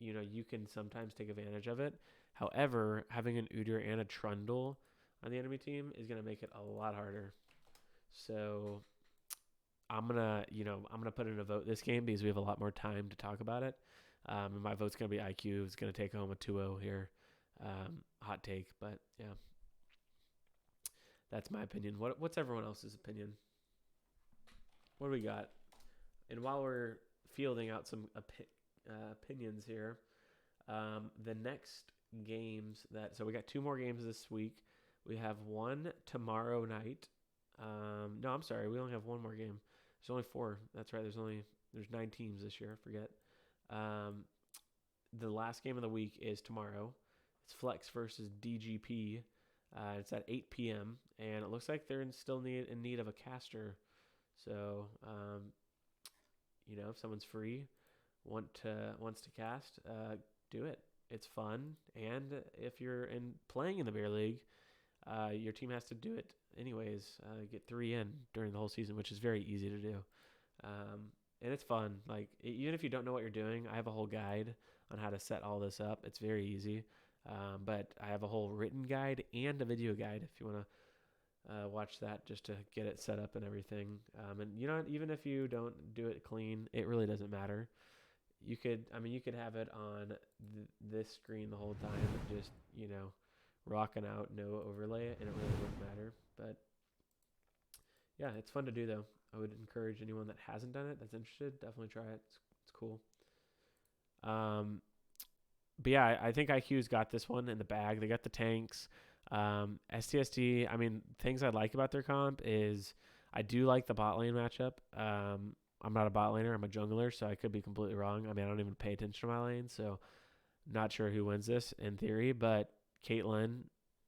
you can sometimes take advantage of it. However, having an Udyr and a Trundle on the enemy team is going to make it a lot harder. So I'm gonna put in a vote this game because we have a lot more time to talk about it. And my vote's gonna be IQ. It's gonna take home a 2-0 here. Hot take, but yeah, that's my opinion. What's everyone else's opinion? What do we got? And while we're fielding out some opinions here, the next games so we got 2 more games this week. We have one tomorrow night. No, I'm sorry. We only have one more game. There's only 4. That's right. There's 9 teams this year. I forget. The last game of the week is tomorrow. It's Flex versus DGP. It's at 8 p.m. and it looks like they're still in need of a caster. So, if someone's free, wants to cast, do it. It's fun, and if you're playing in the beer league, your team has to do it anyways. Get 3 in during the whole season, which is very easy to do. And it's fun. Like, even if you don't know what you're doing, I have a whole guide on how to set all this up. It's very easy. But I have a whole written guide and a video guide if you want to watch that just to get it set up and everything. And even if you don't do it clean, it really doesn't matter. You could have it on this screen the whole time, just, rocking out, no overlay, and it really wouldn't matter. But yeah, it's fun to do though. I would encourage anyone that hasn't done it, that's interested, definitely try it. It's cool. But yeah, I think IQ's got this one in the bag. They got the tanks. STSD, things I like about their comp is I do like the bot lane matchup. I'm not a bot laner. I'm a jungler, so I could be completely wrong. I don't even pay attention to my lane, so not sure who wins this in theory, but Caitlyn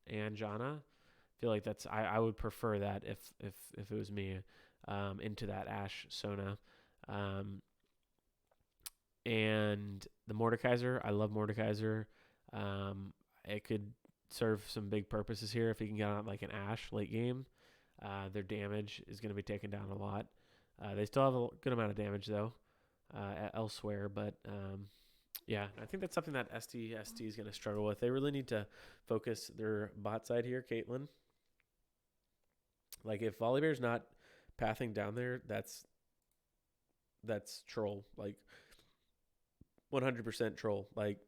and Janna, feel like I would prefer that if it was me, into that Ashe Sona. And the Mordekaiser, I love Mordekaiser. It could serve some big purposes here if he can get on like an Ashe late game. Their damage is going to be taken down a lot. They still have a good amount of damage though elsewhere, but yeah, I think that's something that STSD is going to struggle with. They really need to focus their bot side here, Caitlyn. Like, if Volibear's not pathing down there, that's troll. Like, 100% troll. Like,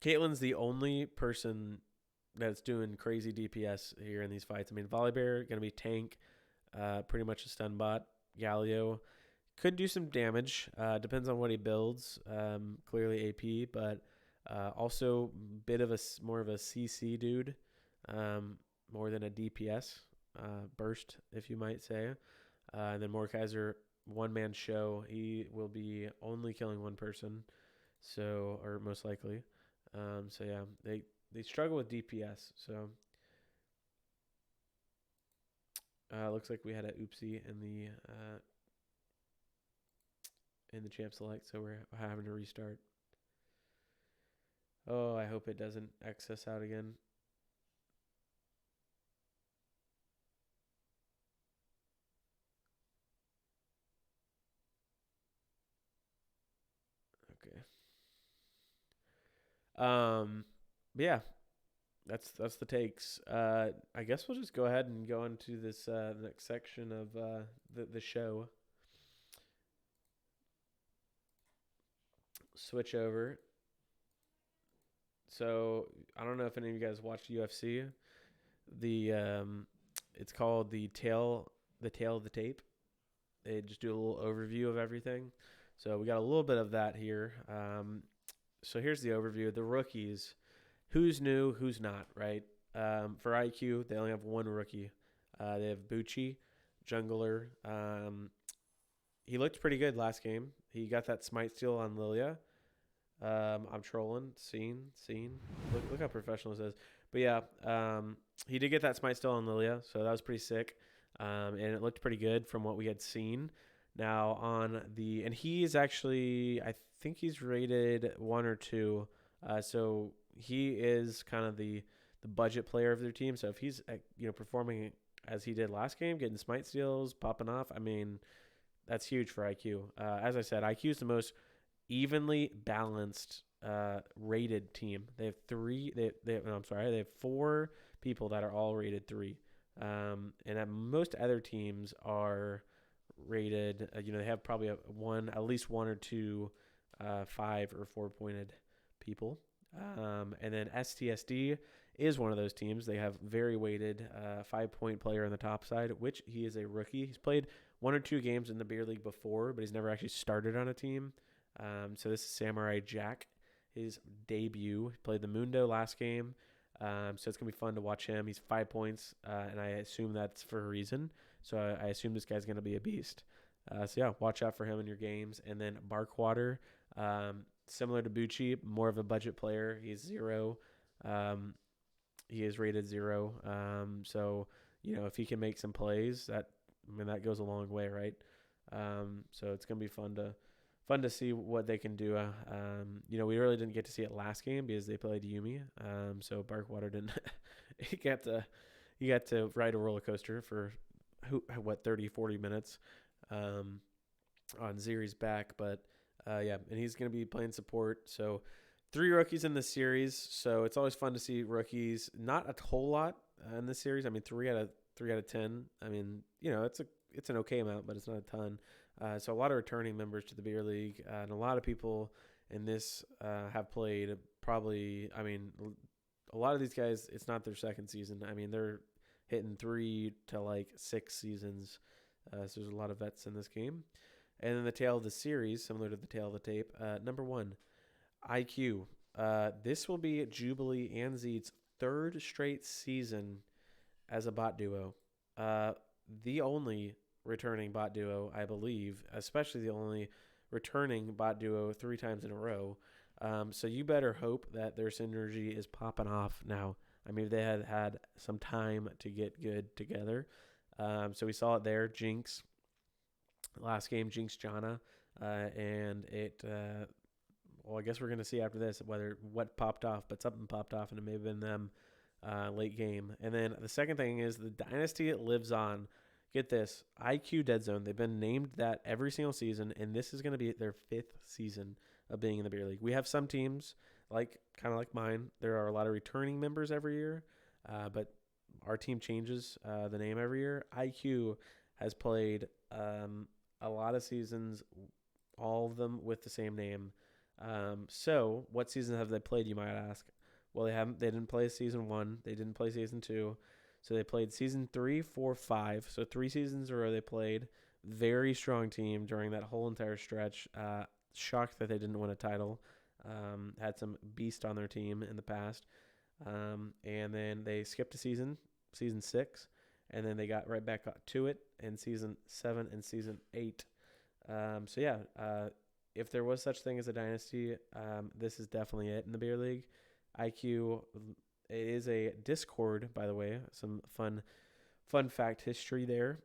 Caitlyn's the only person that's doing crazy DPS here in these fights. I mean, Volibear going to be tank, pretty much a stun bot. Galio could do some damage. Depends on what he builds. Clearly AP, but also bit of a more of a CC dude, more than a DPS burst, if you might say. And then Mordekaiser, one man show. He will be only killing one person, so or most likely. So yeah, they struggle with DPS. So looks like we had a oopsie in the champ select, so we're having to restart. Oh, I hope it doesn't X us out again. Okay. But yeah, that's the takes. I guess we'll just go ahead and go into this next section of the show. Switch over. So I don't know if any of you guys watched UFC. The it's called the tail of the tape. They just do a little overview of everything. So we got a little bit of that here. So here's the overview. The rookies, who's new, who's not, right? For IQ, they only have one rookie. They have Bucci, jungler. He looked pretty good last game. He got that smite steal on Lilia. I'm trolling. Scene. Look how professional this is. But yeah, he did get that smite steal on Lilia, so that was pretty sick. And it looked pretty good from what we had seen. Now and he is actually, I think he's rated 1 or 2. So he is kind of the budget player of their team. So if he's performing as he did last game, getting smite steals, popping off, I mean, that's huge for IQ. As I said, IQ is the most evenly balanced rated team. They have they have 4 people that are all rated 3. And most other teams are rated. They have probably at least 1 or 2 5 or 4 pointed people. And then STSD is one of those teams. They have very weighted 5-point player on the top side, which he is a rookie. He's played 1 or 2 games in the beer league before, but he's never actually started on a team. So this is Samurai Jack, his debut. He played the Mundo last game. So it's going to be fun to watch him. He's 5 points, and I assume that's for a reason. So I assume this guy's going to be a beast. So yeah, watch out for him in your games. And then Barkwater, similar to Bucci, more of a budget player. He's 0. He is rated 0. So, if he can make some plays, that goes a long way, right? So it's going to be fun to see what they can do. We really didn't get to see it last game because they played Yumi. So Barkwater didn't. he got to ride a roller coaster for 30, 40 minutes on Ziri's back. But and he's going to be playing support. So 3 rookies in the series. So it's always fun to see rookies. Not a whole lot in this series. 3 out of 10. It's an okay amount, but it's not a ton. So a lot of returning members to the beer league, and a lot of people in this have played probably. A lot of these guys, it's not their second season. They're hitting 3 to 6 seasons. So there's a lot of vets in this game. And then the tail of the series, similar to the tail of the tape, number 1, IQ. This will be Jubilee and Zeed's 3rd straight season as a bot duo. The only returning bot duo, I believe, especially the only returning bot duo 3 times in a row. So you better hope that their synergy is popping off now. They had some time to get good together. So we saw it there. Jinx, last game, Jinx Janna, and it. I guess we're gonna see after this what popped off, but something popped off, and it may have been them late game. And then the second thing is the dynasty lives on. Get this, IQ Dead Zone. They've been named that every single season, and this is going to be their 5th season of being in the beer league. We have some teams, kind of like mine. There are a lot of returning members every year, but our team changes the name every year. IQ has played a lot of seasons, all of them with the same name. So what season have they played, you might ask? Well, they haven't. They didn't play season 1. They didn't play season 2. So they played season 3, 4, 5. So 3 seasons in a row they played. Very strong team during that whole entire stretch. Shocked that they didn't win a title. Had some beast on their team in the past. And then they skipped a season 6, and then they got right back to it in season 7 and season 8. So yeah, if there was such thing as a dynasty, this is definitely it in the beer league. IQ, it is a Discord, by the way. Some fun fact history there.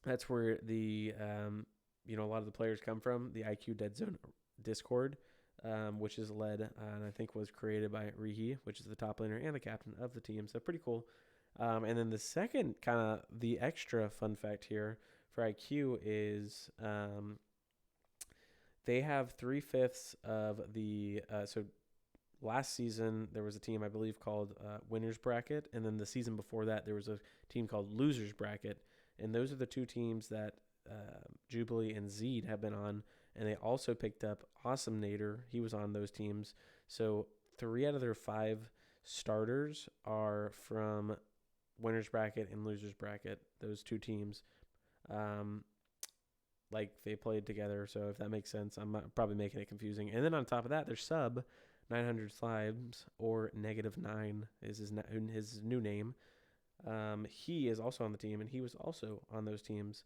That's where the a lot of the players come from. The IQ Dead Zone Discord, which is led and I think was created by Rihi, which is the top laner and the captain of the team. So pretty cool. And then the second kind of the extra fun fact here for IQ is they have 3/5 of the so last season there was a team I believe called Winners Bracket, and then the season before that there was a team called Losers Bracket, and those are the two teams that Jubilee and Zed have been on, and they also picked up Awesome Nader. He was on those teams. So 3 out of their 5 starters are from Winners Bracket and Losers Bracket, those two teams. Like they played together, so if that makes sense. I'm probably making it confusing. And then on top of that, their sub 900 Slimes, or -9 is his new name. He is also on the team, and he was also on those teams.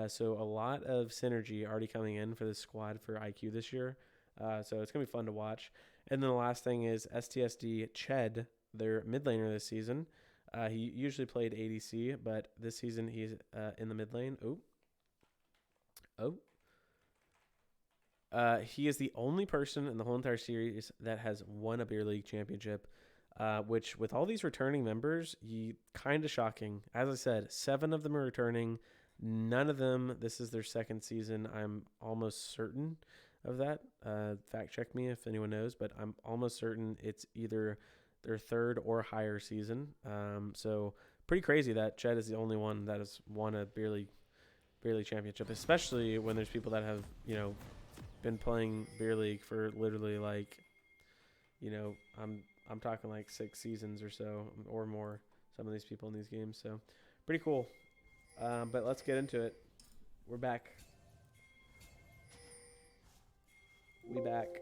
So a lot of synergy already coming in for this squad for IQ this year. So it's going to be fun to watch. And then the last thing is STSD Ched, their mid laner this season. He usually played ADC, but this season he's in the mid lane. He is the only person in the whole entire series that has won a beer league championship, which with all these returning members, kind of shocking. As I said, 7 of them are returning. None of them, this is their second season. I'm almost certain of that. Fact check me if anyone knows, but I'm almost certain it's either their third or higher season. So pretty crazy that Ched is the only one that has won a beer league championship, especially when there's people that have, been playing beer league for literally like, I'm talking like 6 seasons or so or more, some of these people in these games. So pretty cool. But let's get into it. We're back. We back.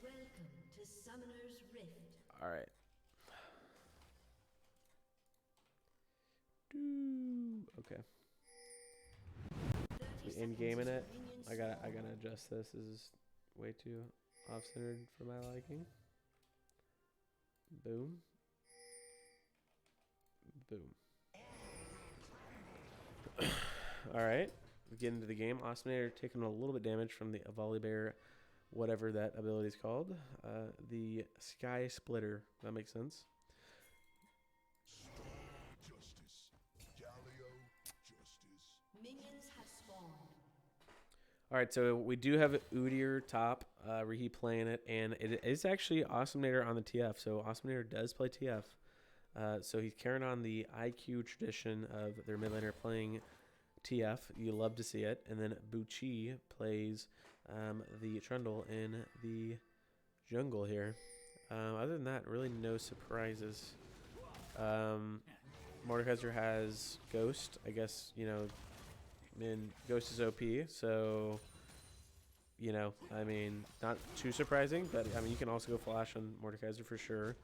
Welcome to Summoner's Rift. All right. Okay. We in gaming it. I gotta adjust this. This is way too off centered for my liking. Boom. Boom. All right, we get into the game. Awesomenator taking a little bit damage from the Volibear, whatever that ability is called. The Sky Splitter. That makes sense. Minions have spawned. All right, so we do have Udyr top, Rihi playing it, and it is actually Awesomenator on the TF. So Awesomenator does play TF. So he's carrying on the IQ tradition of their mid laner playing TF. You love to see it. And then Bucci plays the Trundle in the jungle here. Other than that, really no surprises. Mordekaiser has Ghost. I guess, Ghost is OP. So, not too surprising. But, you can also go Flash on Mordekaiser for sure.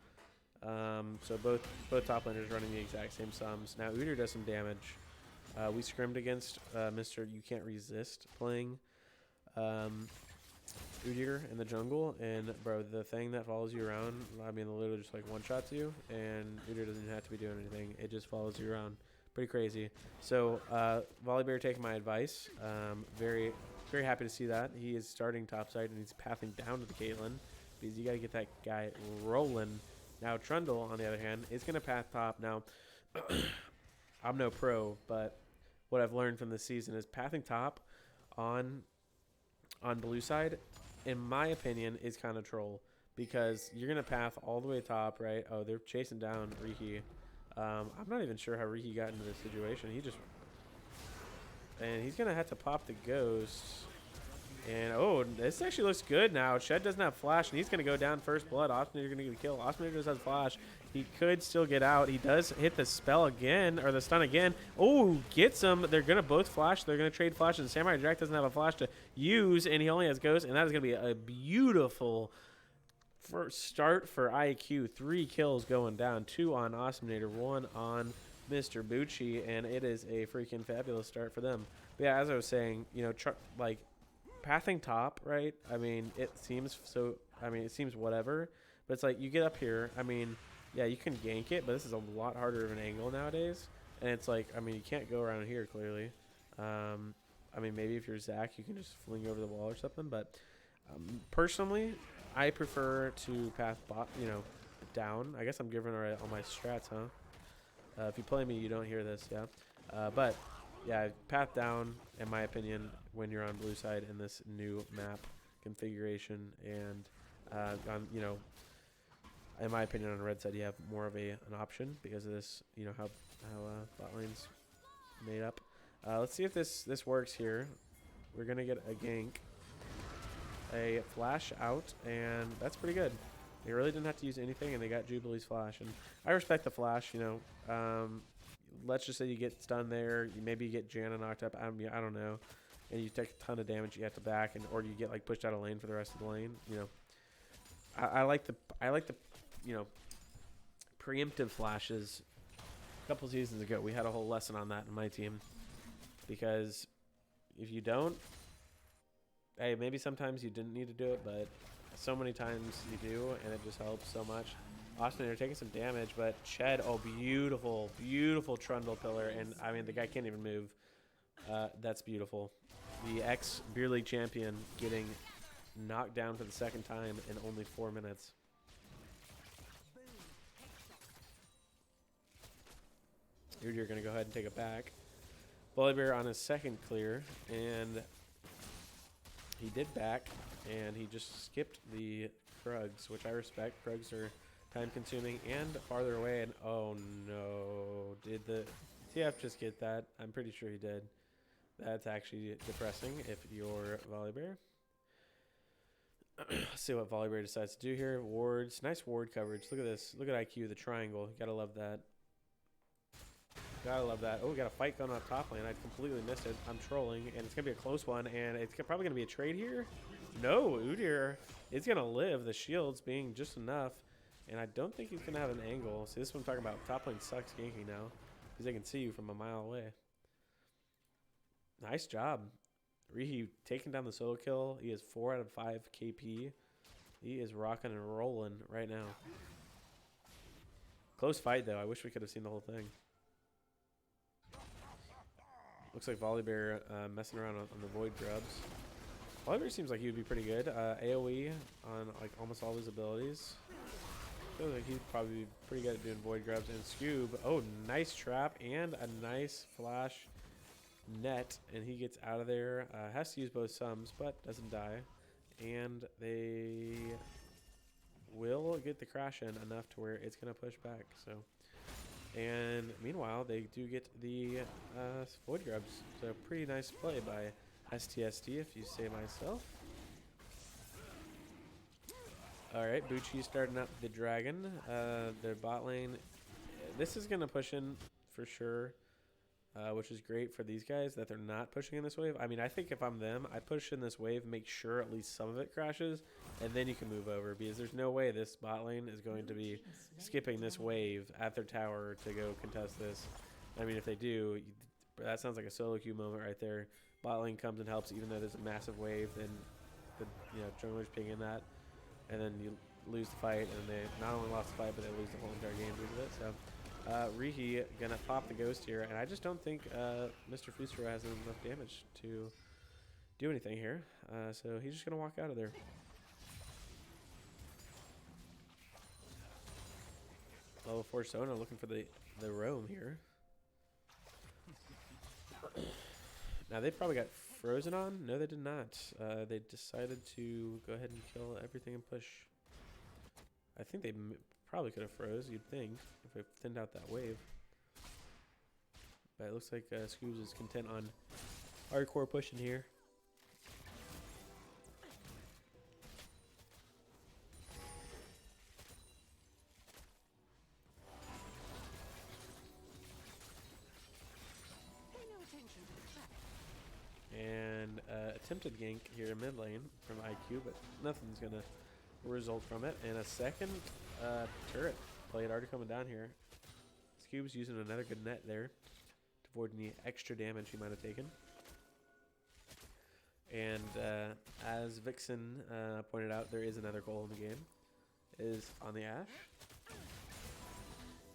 So both top laners running the exact same sums. Now Udyr does some damage. We scrimmed against Mr. You Can't Resist playing Udyr in the jungle, and bro, the thing that follows you around, literally just like one-shots you, and Udyr doesn't have to be doing anything. It just follows you around. Pretty crazy. So Volibear taking my advice. Very, very happy to see that. He is starting topside, and he's pathing down to the Caitlyn, because you got to get that guy rolling. Now, Trundle, on the other hand, is going to path top. Now, I'm no pro, but what I've learned from this season is pathing top on blue side, in my opinion, is kind of troll, because you're going to path all the way top, right? Oh, they're chasing down Rihi. I'm not even sure how Rihi got into this situation. And he's going to have to pop the Ghost. And, oh, this actually looks good now. Shed doesn't have flash, and he's going to go down first blood. Ospinator going to get a kill. Ospinator does have flash. He could still get out. He does hit the spell again, or the stun again. Oh, gets him. They're going to both flash. They're going to trade flashes. Samurai Jack doesn't have a flash to use, and he only has Ghost, and that is going to be a beautiful first start for IQ. 3 kills going down. 2 on Ospinator, 1 on Mr. Bucci, and it is a freaking fabulous start for them. But yeah, as I was saying, you know, like, pathing top, right? I mean, it seems so. I mean, it seems whatever, but it's like you get up here. I mean, yeah, you can gank it, but this is a lot harder of an angle nowadays. And it's like, I mean, you can't go around here clearly. I mean, maybe if you're Zach, you can just fling over the wall or something. But personally, I prefer to path down. I guess I'm giving all my strats, huh? If you play me, you don't hear this, yeah. But yeah, path down, in my opinion, when you're on blue side in this new map configuration, and in my opinion, on the red side, you have more of an option because of this, you know, how bot lane's made up. Let's see if this works here. We're gonna get a gank, a flash out, and that's pretty good. They really didn't have to use anything, and they got Jubilee's flash, and I respect the flash. You know, let's just say you get stunned there. Maybe you get Janna knocked up. I don't know. And you take a ton of damage. You have to back, or you get like pushed out of lane for the rest of the lane. You know, I like the you know, preemptive flashes. A couple seasons ago, we had a whole lesson on that in my team, because if you don't, hey, maybe sometimes you didn't need to do it, but so many times you do, and it just helps so much. Austin, they're taking some damage, but Ched, oh, beautiful, beautiful Trundle Pillar. And, I mean, the guy can't even move. That's beautiful. The ex-Beer League champion getting knocked down for the second time in only 4 minutes. You're going to go ahead and take it back. Volibear on his second clear, and he did back, and he just skipped the Krugs, which I respect. Krugs are time-consuming and farther away, and oh no, did the TF just get that? I'm pretty sure he did. That's actually depressing if you're Volibear. Let's see what Volibear decides to do here. Wards, nice ward coverage. Look at this. Look at IQ, the triangle. Gotta love that. Gotta love that. Oh, we got a fight going on top lane. I completely missed it. I'm trolling, and it's gonna be a close one, and it's probably gonna be a trade here. No, Udyr is gonna live. The shields being just enough. And I don't think he's going to have an angle. See, this is what I'm talking about. Top lane sucks ganking now, because they can see you from a mile away. Nice job. Rihi taking down the solo kill. He is 4 out of 5 KP. He is rocking and rolling right now. Close fight, though. I wish we could have seen the whole thing. Looks like Volibear messing around on the Void Grubs. Volibear seems like he would be pretty good. AoE on like almost all his abilities. Feels like he'd probably be pretty good at doing Void Grubs. And Scoob, oh, nice trap and a nice flash net, and he gets out of there. Has to use both sums, but doesn't die. And they will get the crash in enough to where it's going to push back. So, and meanwhile, they do get the Void Grubs. So pretty nice play by STSD, if you say myself. All right, Bucci starting up the Dragon. Their bot lane. This is going to push in for sure, which is great for these guys that they're not pushing in this wave. I mean, I think if I'm them, I push in this wave, make sure at least some of it crashes, and then you can move over, because there's no way this bot lane is going to be skipping this wave at their tower to go contest this. I mean, if they do, that sounds like a solo queue moment right there. Bot lane comes and helps, even though there's a massive wave, then the jungler's pinging that. And then you lose the fight, and they not only lost the fight, but they lose the whole entire game due to it. So Rihi gonna pop the ghost here, and I just don't think Mr. Fusero has enough damage to do anything here. So he's just gonna walk out of there. Level 4 Sona looking for the roam here. Now they probably got Frozen on? No, they did not. They decided to go ahead and kill everything and push. I think they probably could have froze, you'd think, if they thinned out that wave. But it looks like Scoobs is content on hardcore pushing here. and attempted gank here in mid lane from IQ, but nothing's going to result from it. And a second turret plate already coming down here. Scube's using another good net there to avoid any extra damage he might have taken. And as Vixen pointed out, there is another goal in the game. It is on the Ashe.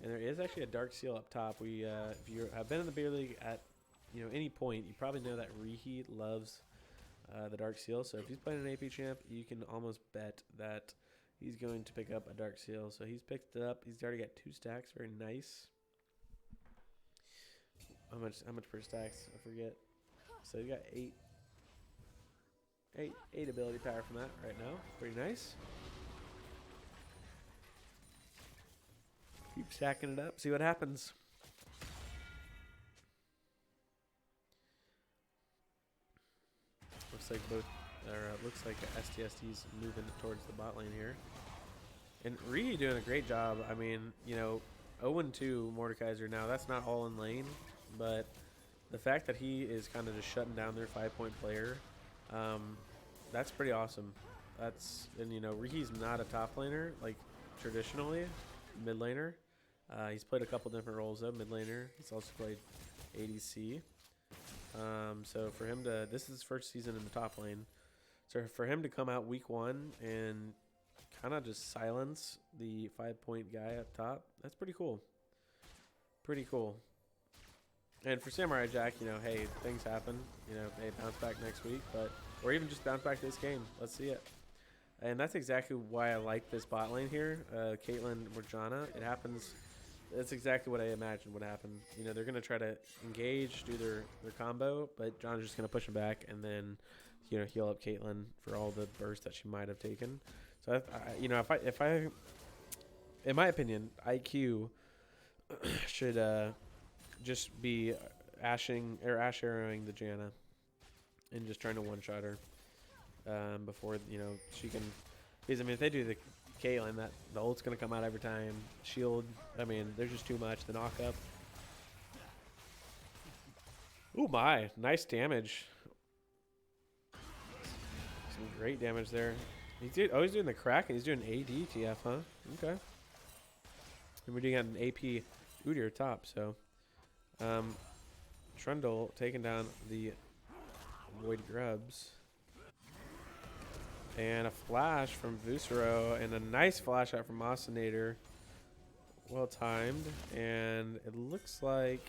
And there is actually a Dark Seal up top. We, if you have been in the beer league at any point, you probably know that Reheat loves the Dark Seal. So if he's playing an AP champ, you can almost bet that he's going to pick up a Dark Seal. So he's picked it up. He's already got 2 stacks. Very nice. How much per stacks? I forget. So he got 8 ability power from that right now. Pretty nice. Keep stacking it up. See what happens. Looks like STSD's moving towards the bot lane here. And Ree doing a great job. I mean, 0-2 Mordekaiser now. That's not all in lane, but the fact that he is kind of just shutting down their 5-point player, that's pretty awesome. Ree's not a top laner like traditionally, mid laner. He's played a couple different roles though. Mid laner. He's also played ADC. So for him to, this is his first season in the top lane. So for him to come out week 1 and kind of just silence the 5-point guy up top, that's pretty cool. Pretty cool. And for Samurai Jack, hey, things happen. They bounce back next week, or even just bounce back this game. Let's see it. And that's exactly why I like this bot lane here. Caitlyn Morgana. It happens. That's exactly what I imagined would happen. They're going to try to engage, do their combo, but John's just going to push him back and then, heal up Caitlyn for all the burst that she might have taken. So, if I, in my opinion, IQ should just be Ash arrowing the Janna and just trying to one-shot her before, she can. Because, if they do the Caitlyn, the ult's going to come out every time. Shield, there's just too much. The knock-up. Ooh, my. Nice damage. Some great damage there. He's doing the crack, and he's doing AD TF, huh? Okay. And we're doing an AP Udyr top, so. Trundle taking down the Void Grubs. And a flash from Vusero, and a nice flash out from Osinator. Well timed. And it looks like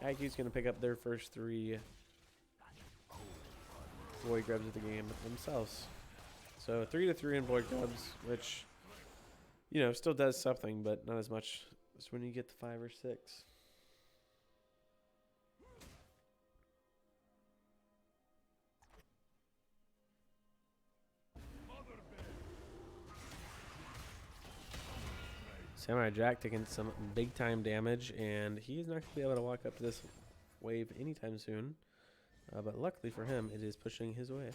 IQ's going to pick up their first 3 Void Grubs of the game themselves. So 3-3 in Void Grubs, which, still does something, but not as much as when you get the 5 or 6. Samurai Jack taking some big time damage, and he's not going to be able to walk up to this wave anytime soon. But luckily for him, it is pushing his way.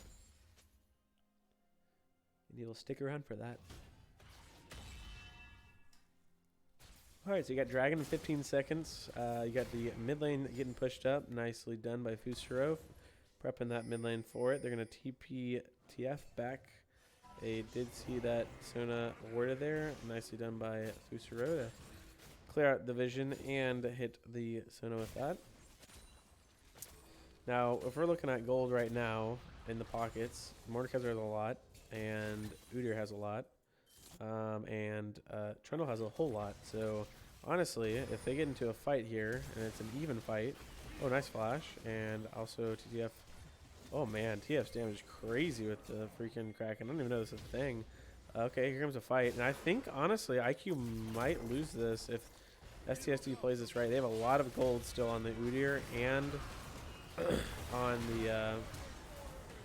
And he will stick around for that. Alright, so you got Dragon in 15 seconds. You got the mid lane getting pushed up. Nicely done by Fusero. Prepping that mid lane for it. They're going to TP TF back. They did see that Sona warded there. Nicely done by Fusero to clear out the vision and hit the Sona with that. Now, if we're looking at gold right now in the pockets, Mordekaiser has a lot, and Udyr has a lot, and Trundle has a whole lot. So, honestly, if they get into a fight here, and it's an even fight, oh, nice flash, and also TTF. Oh man, TF's damage is crazy with the freaking Kraken. I don't even know this is a thing. Okay, here comes a fight. And I think, honestly, IQ might lose this if STSD plays this right. They have a lot of gold still on the Udyr and on the...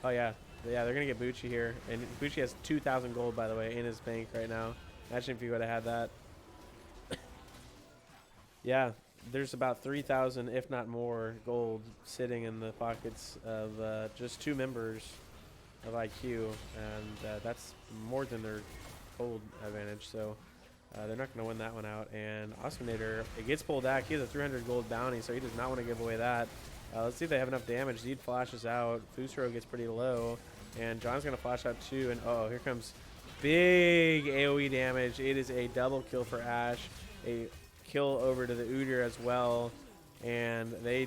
oh, yeah. Yeah, they're going to get Bucci here. And Bucci has 2,000 gold, by the way, in his bank right now. Imagine if you would have had that. Yeah. There's about 3,000, if not more, gold sitting in the pockets of just 2 members of IQ, and that's more than their gold advantage. So they're not going to win that one out. And Osminator, it gets pulled back. He has a 300 gold bounty, so he does not want to give away that. Let's see if they have enough damage. Zed flashes out. Fusro gets pretty low. And John's going to flash out too. And oh, here comes big AoE damage. It is a double kill for Ashe. A kill over to the Udyr as well. And they're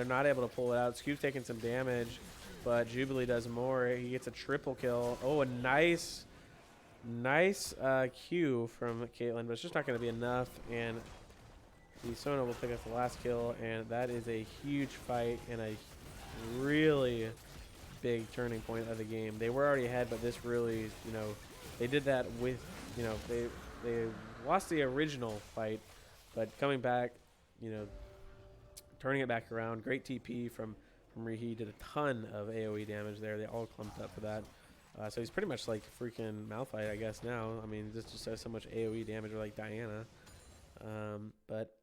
not able to pull it out. Scoop's taking some damage, but Jubilee does more. He gets a triple kill. Oh, a nice Q from Caitlyn, but it's just not going to be enough. And the Sona will pick up the last kill, and that is a huge fight and a really big turning point of the game. They were already ahead, but this really, you know, they did that with, you know, they lost the original fight, but coming back, you know, turning it back around. Great TP from Rihi. Did a ton of AoE damage there. They all clumped up for that. So he's pretty much like freaking Malphite, I guess, now. I mean, this just does so much AoE damage, or like Diana. But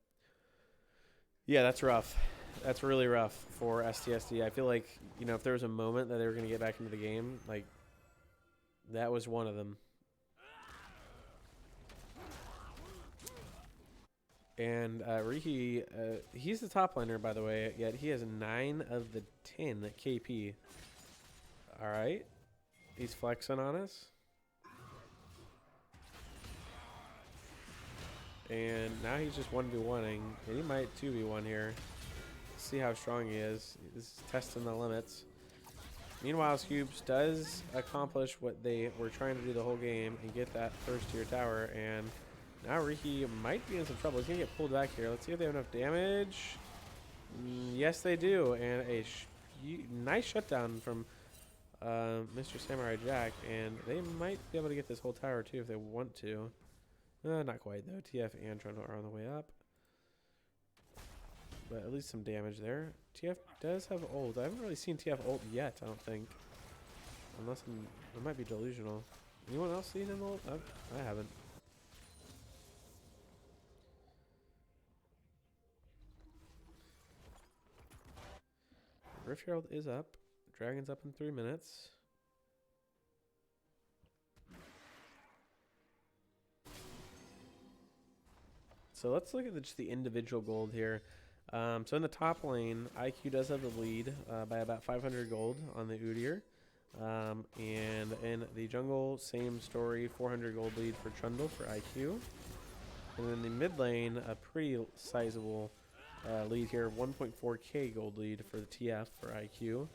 yeah, that's rough. That's really rough for STSD. I feel like, you know, if there was a moment that they were going to get back into the game, like, that was one of them. And Rihi, he's the top laner, by the way, yet he has 9 of the 10 KP. All right. He's flexing on us. And now he's just 1v1ing. And he might 2v1 here. See how strong he is. This is testing the limits. Meanwhile, Scoops does accomplish what they were trying to do the whole game and get that first tier tower. And now Rihi might be in some trouble. He's going to get pulled back here. Let's see if they have enough damage. Yes, they do. And a nice shutdown from Mr. Samurai Jack. And they might be able to get this whole tower too if they want to. Not quite though. TF and Trundle are on the way up. But at least some damage there. TF does have ult. I haven't really seen TF ult yet, I don't think. Unless I might be delusional. Anyone else seen him ult? I haven't. Rift Herald is up. Dragon's up in 3 minutes. So let's look at just the individual gold here. So in the top lane, IQ does have the lead by about 500 gold on the Udyr. And in the jungle, same story, 400 gold lead for Trundle for IQ. And in the mid lane, a pretty sizable lead here, 1.4k gold lead for the TF for IQ.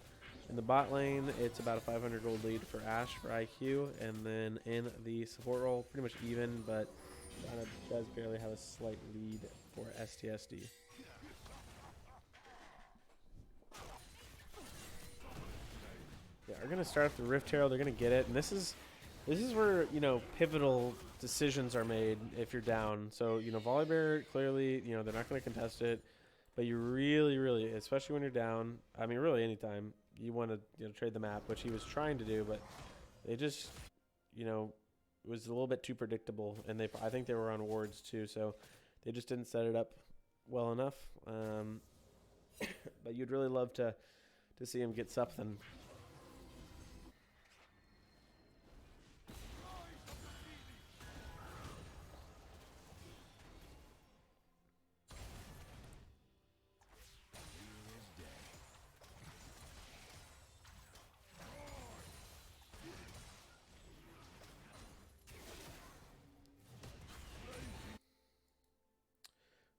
In the bot lane, it's about a 500 gold lead for Ashe for IQ. And then in the support role, pretty much even, but Donna does barely have a slight lead for STSD. Yeah, we're gonna start off the Rift Herald. They're gonna get it, and this is where, you know, pivotal decisions are made if you're down. So, you know, Volibear, clearly, you know, they're not gonna contest it, but you really, especially when you're down. I mean, really, anytime you want to, you know, trade the map, which he was trying to do, but they just, you know, it was a little bit too predictable, and I think they were on wards too, so they just didn't set it up well enough. But you'd really love to see him get something.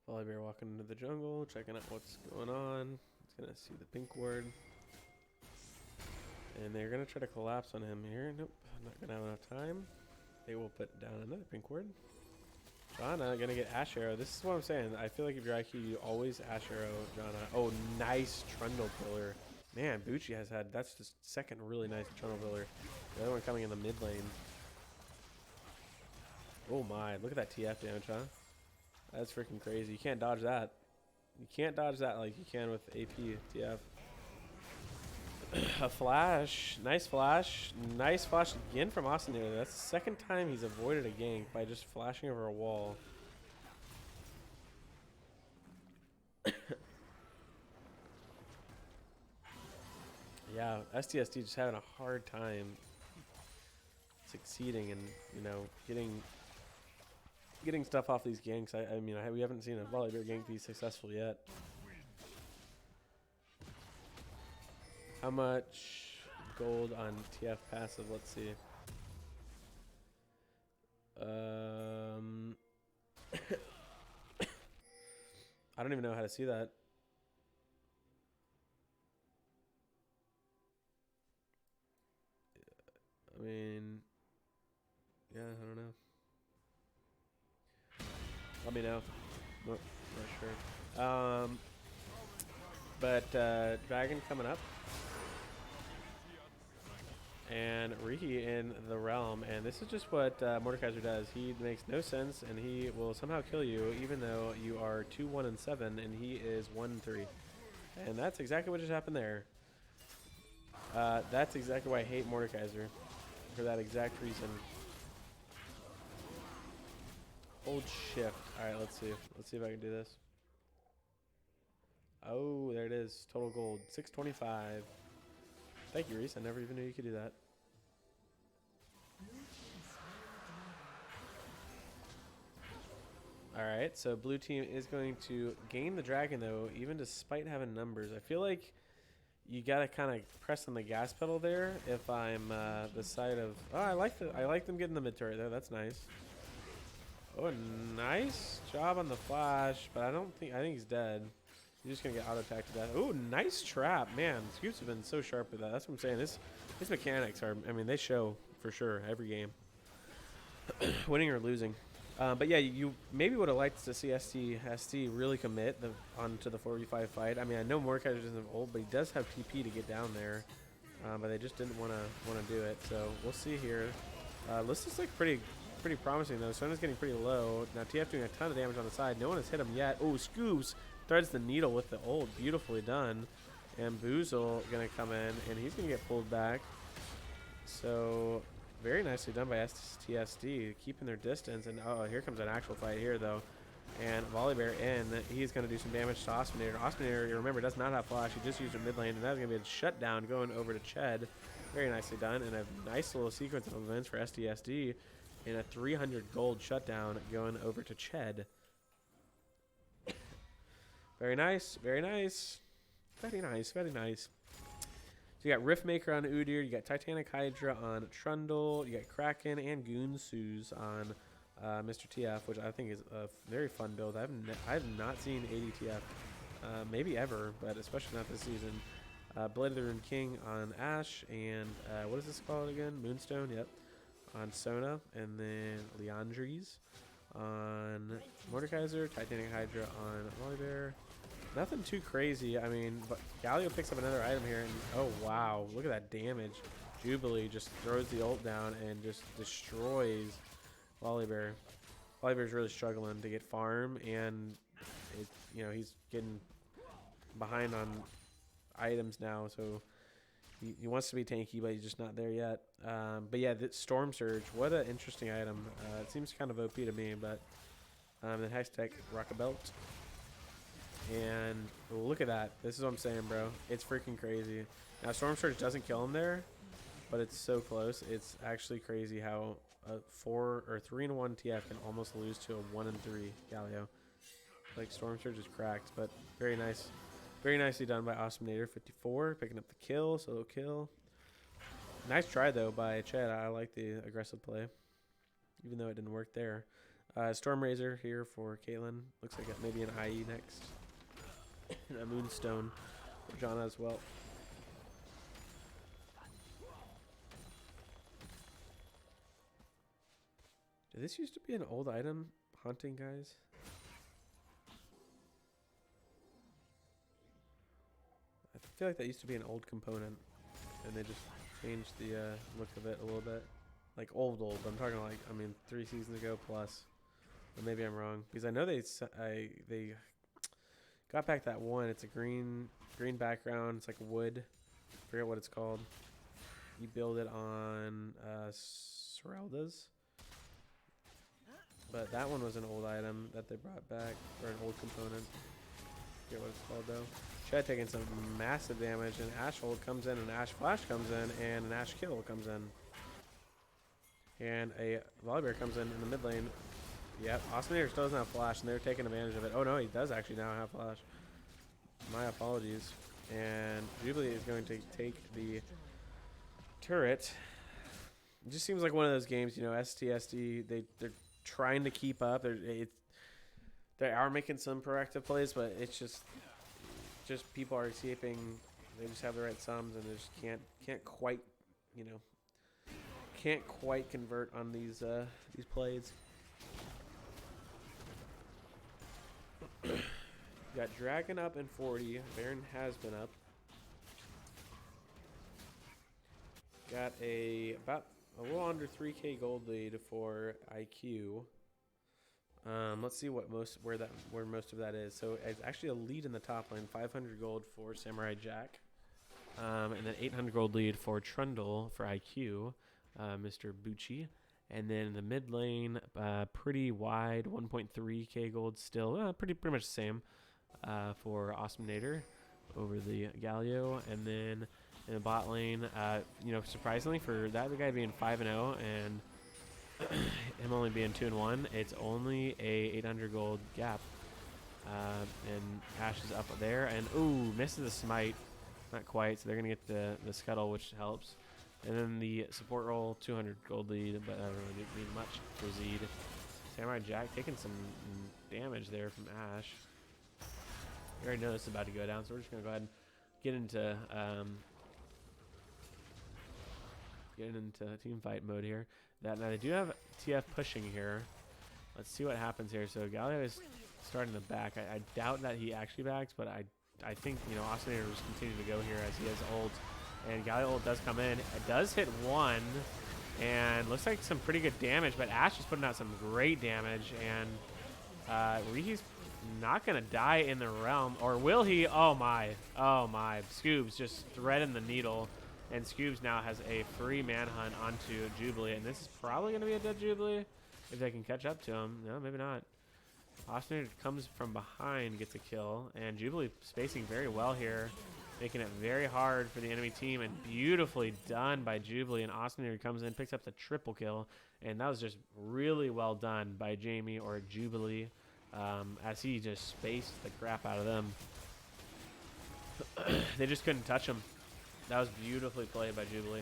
Volibear walking into the jungle, checking out what's going on. He's going to see the pink ward. And they're going to try to collapse on him here. Nope, not going to have enough time. They will put down another pink ward. Jana going to get Ash Arrow. This is what I'm saying. I feel like if you're IQ, you always Ash Arrow Jana. Oh, nice Trundle pillar. Man, Bucci has had, that's the second really nice Trundle pillar. The other one coming in the mid lane. Oh my, look at that TF damage, huh? That's freaking crazy. You can't dodge that. You can't dodge that like you can with AP TF. A flash. Nice flash. Nice flash again from Austin here. That's the second time he's avoided a gank by just flashing over a wall. Yeah, STSD just having a hard time succeeding and, you know, getting stuff off these ganks. I mean, we haven't seen a Volibear gank be successful yet. How much gold on TF passive? Let's see. I don't even know how to see that. I mean, yeah, I don't know. Let me know. Not sure. But Dragon coming up. And Riki in the realm. And this is just what Mordekaiser does. He makes no sense, and he will somehow kill you, even though you are 2-1-7, and he is 1-3. And that's exactly what just happened there. That's exactly why I hate Mordekaiser. For that exact reason. Hold shift. Alright, let's see. Let's see if I can do this. Oh, there it is. Total gold. 625. Thank you, Reese. I never even knew you could do that. Alright, so blue team is going to gain the dragon, though, even despite having numbers. I feel like you gotta kind of press on the gas pedal there if I'm the side of... Oh, I like them getting the mid turret there. That's nice. Oh, nice job on the flash, but I think he's dead. He's just gonna get auto attacked to death. Oh, nice trap, man. Scoops have been so sharp with that. That's what I'm saying. His mechanics are, I mean, they show for sure every game, winning or losing. But yeah, you maybe would have liked to see STSD really commit onto the 4v5 fight. I mean, I know Mordekaiser doesn't have ult, but he does have TP to get down there. But they just didn't want to do it. So we'll see here. This is like pretty promising though. Sona's getting pretty low. Now TF doing a ton of damage on the side. No one has hit him yet. Oh, Scoops threads the needle with the ult. Beautifully done. And Boozle gonna come in, and he's gonna get pulled back. So very nicely done by STSD, keeping their distance. And oh, here comes an actual fight here though. And Volibear in. He's gonna do some damage to Osminator. Osminator, you remember, does not have flash. He just used a mid lane, and that's gonna be a shutdown going over to Ched. Very nicely done, and a nice little sequence of events for STSD. In a 300 gold shutdown going over to Ched. Very nice, very nice. Very nice, very nice. So you got Riftmaker on Udyr, you got Titanic Hydra on Trundle, you got Kraken and Goonsus on Mr. TF, which I think is a very fun build. I have not seen AD TF, maybe ever, but especially not this season. Blade of the Rune King on Ashe, and what is this called again? Moonstone, yep. On Sona, and then Leandries on Mordekaiser, Titanic Hydra on Volibear. Nothing too crazy. I mean, but Galio picks up another item here, and oh wow, look at that damage. Jubilee just throws the ult down and just destroys Volibear. Volibear's really struggling to get farm, and he's getting behind on items now, so he wants to be tanky, but he's just not there yet. But yeah, the Storm Surge, what an interesting item. It seems kind of OP to me, but the Hextech Rocket Belt. And look at that. This is what I'm saying, bro. It's freaking crazy. Now, Storm Surge doesn't kill him there, but it's so close. It's actually crazy how a 3-1 TF can almost lose to a 1-3 Galio. Like, Storm Surge is cracked, but very nice. Very nicely done by Awesomenator 54, picking up the kill, solo kill. Nice try, though, by Ched. I like the aggressive play, even though it didn't work there. Storm Razor here for Caitlyn. Looks like maybe an IE next. And a Moonstone for Janna as well. Did this used to be an old item, hunting, guys? I feel like that used to be an old component, and they just changed the look of it a little bit. Like old, but I'm talking like, I mean, 3 seasons ago plus. Or maybe I'm wrong, because I know they got back that one. It's a green background. It's like wood. I forget what it's called. You build it on Serelda's. But that one was an old item that they brought back, or an old component. I forget what it's called though. Ched taking some massive damage, and Ashe ult comes in, and Ashe flash comes in, and an Ashe kill comes in. And a Volibear comes in the mid lane. Yep, Awesomenator still doesn't have flash, and they're taking advantage of it. Oh no, he does actually now have flash. My apologies. And Jubilee is going to take the turret. It just seems like one of those games, you know, STSD, they're trying to keep up. They are making some proactive plays, but it's just people are escaping. They just have the right sums, and they just can't quite, you know, can't quite convert on these plays. Got Dragon up in 40. Baron has been up. Got about a little under 3K gold lead for IQ. Let's see where most of that is. So it's actually a lead in the top lane, 500 gold for Samurai Jack, and then 800 gold lead for Trundle for IQ, Mr. Bucci, and then in the mid lane, pretty wide, 1.3K gold still, pretty much the same for Awesomenator over the Galio, and then in the bot lane, you know, surprisingly for that guy being 5-0 and him only being 2-1, it's only a 800 gold gap. And Ash is up there, and ooh, misses the smite, not quite. So they're gonna get the scuttle, which helps. And then the support roll, 200 gold lead, but I don't really mean much for Zed. Samurai Jack taking some damage there from Ash. We already know this is about to go down, so we're just gonna go ahead and get into team fight mode here. Now they do have TF pushing here. Let's see what happens here. So Galio is starting to back. I doubt that he actually backs, but I think, you know, Awesomenator will just continue to go here as he has ult. And Galio ult does come in. It does hit one, and looks like some pretty good damage, but Ash is putting out some great damage, and Riki's not going to die in the realm. Or will he? Oh my. Oh my. Scoobs just threading the needle. And Scoobs now has a free manhunt onto Jubilee. And this is probably going to be a dead Jubilee if they can catch up to him. No, maybe not. Awesomenator comes from behind, gets a kill. And Jubilee spacing very well here, making it very hard for the enemy team. And beautifully done by Jubilee. And Awesomenator comes in, picks up the triple kill. And that was just really well done by Jamie or Jubilee, as he just spaced the crap out of them. They just couldn't touch him. That was beautifully played by Jubilee.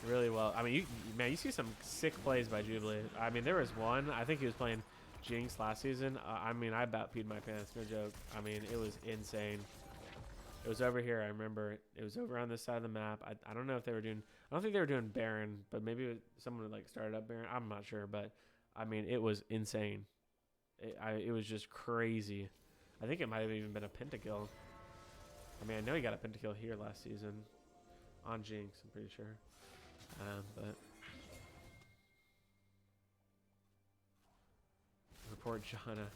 Really well. I mean, you see some sick plays by Jubilee. I mean, there was one. I think he was playing Jinx last season. I mean, I about peed my pants. No joke. I mean, it was insane. It was over here. I remember it was over on this side of the map. I don't know if they were doing. I don't think they were doing Baron, but maybe someone like started up Baron. I'm not sure, but I mean, it was insane. It was just crazy. I think it might have even been a pentakill. I mean, I know he got a pentakill here last season on Jinx, I'm pretty sure. But report Jana.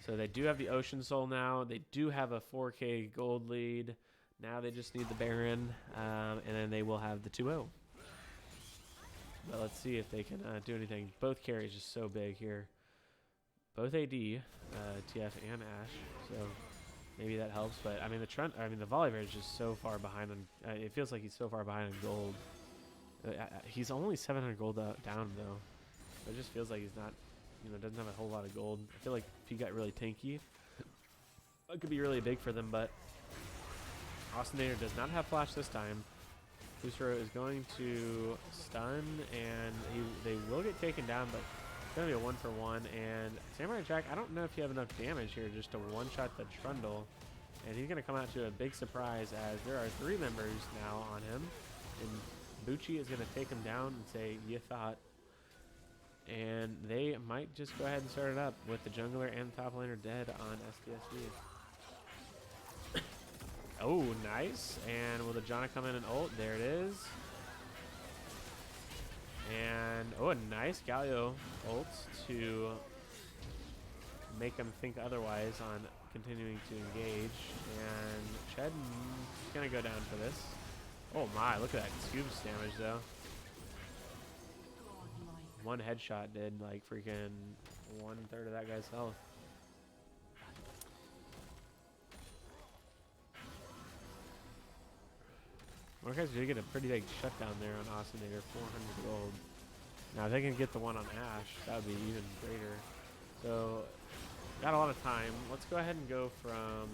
So they do have the Ocean Soul now. They do have a 4K gold lead. Now they just need the Baron, and then they will have the 2-0. But let's see if they can do anything. Both carries just so big here. Both AD, TF and Ash. So maybe that helps. But I mean, the Volibear is just so far behind on. It feels like he's so far behind on gold. He's only 700 gold down though. It just feels like he's not, you know, doesn't have a whole lot of gold. I feel like if he got really tanky, it could be really big for them. But Awesomenator does not have flash this time. Fusro is going to stun, and they will get taken down, but it's going to be a 1-for-1. And Samurai Jack, I don't know if you have enough damage here just to one-shot the Trundle. And he's going to come out to a big surprise, as there are 3 members now on him. And Bucci is going to take him down and say, "You thought." And they might just go ahead and start it up with the jungler and the top laner dead on STSD. Oh, nice. And will the Janna come in and ult? There it is. And, oh, a nice Galio ult to make him think otherwise on continuing to engage. And Ched is going to go down for this. Oh, my. Look at that Scoobs damage, though. One headshot did, like, freaking 1/3 of that guy's health. Mordekaiser did get a pretty big shutdown there on Awesomenator, 400 gold. Now, if they can get the one on Ash, that would be even greater. So, got a lot of time. Let's go ahead and go from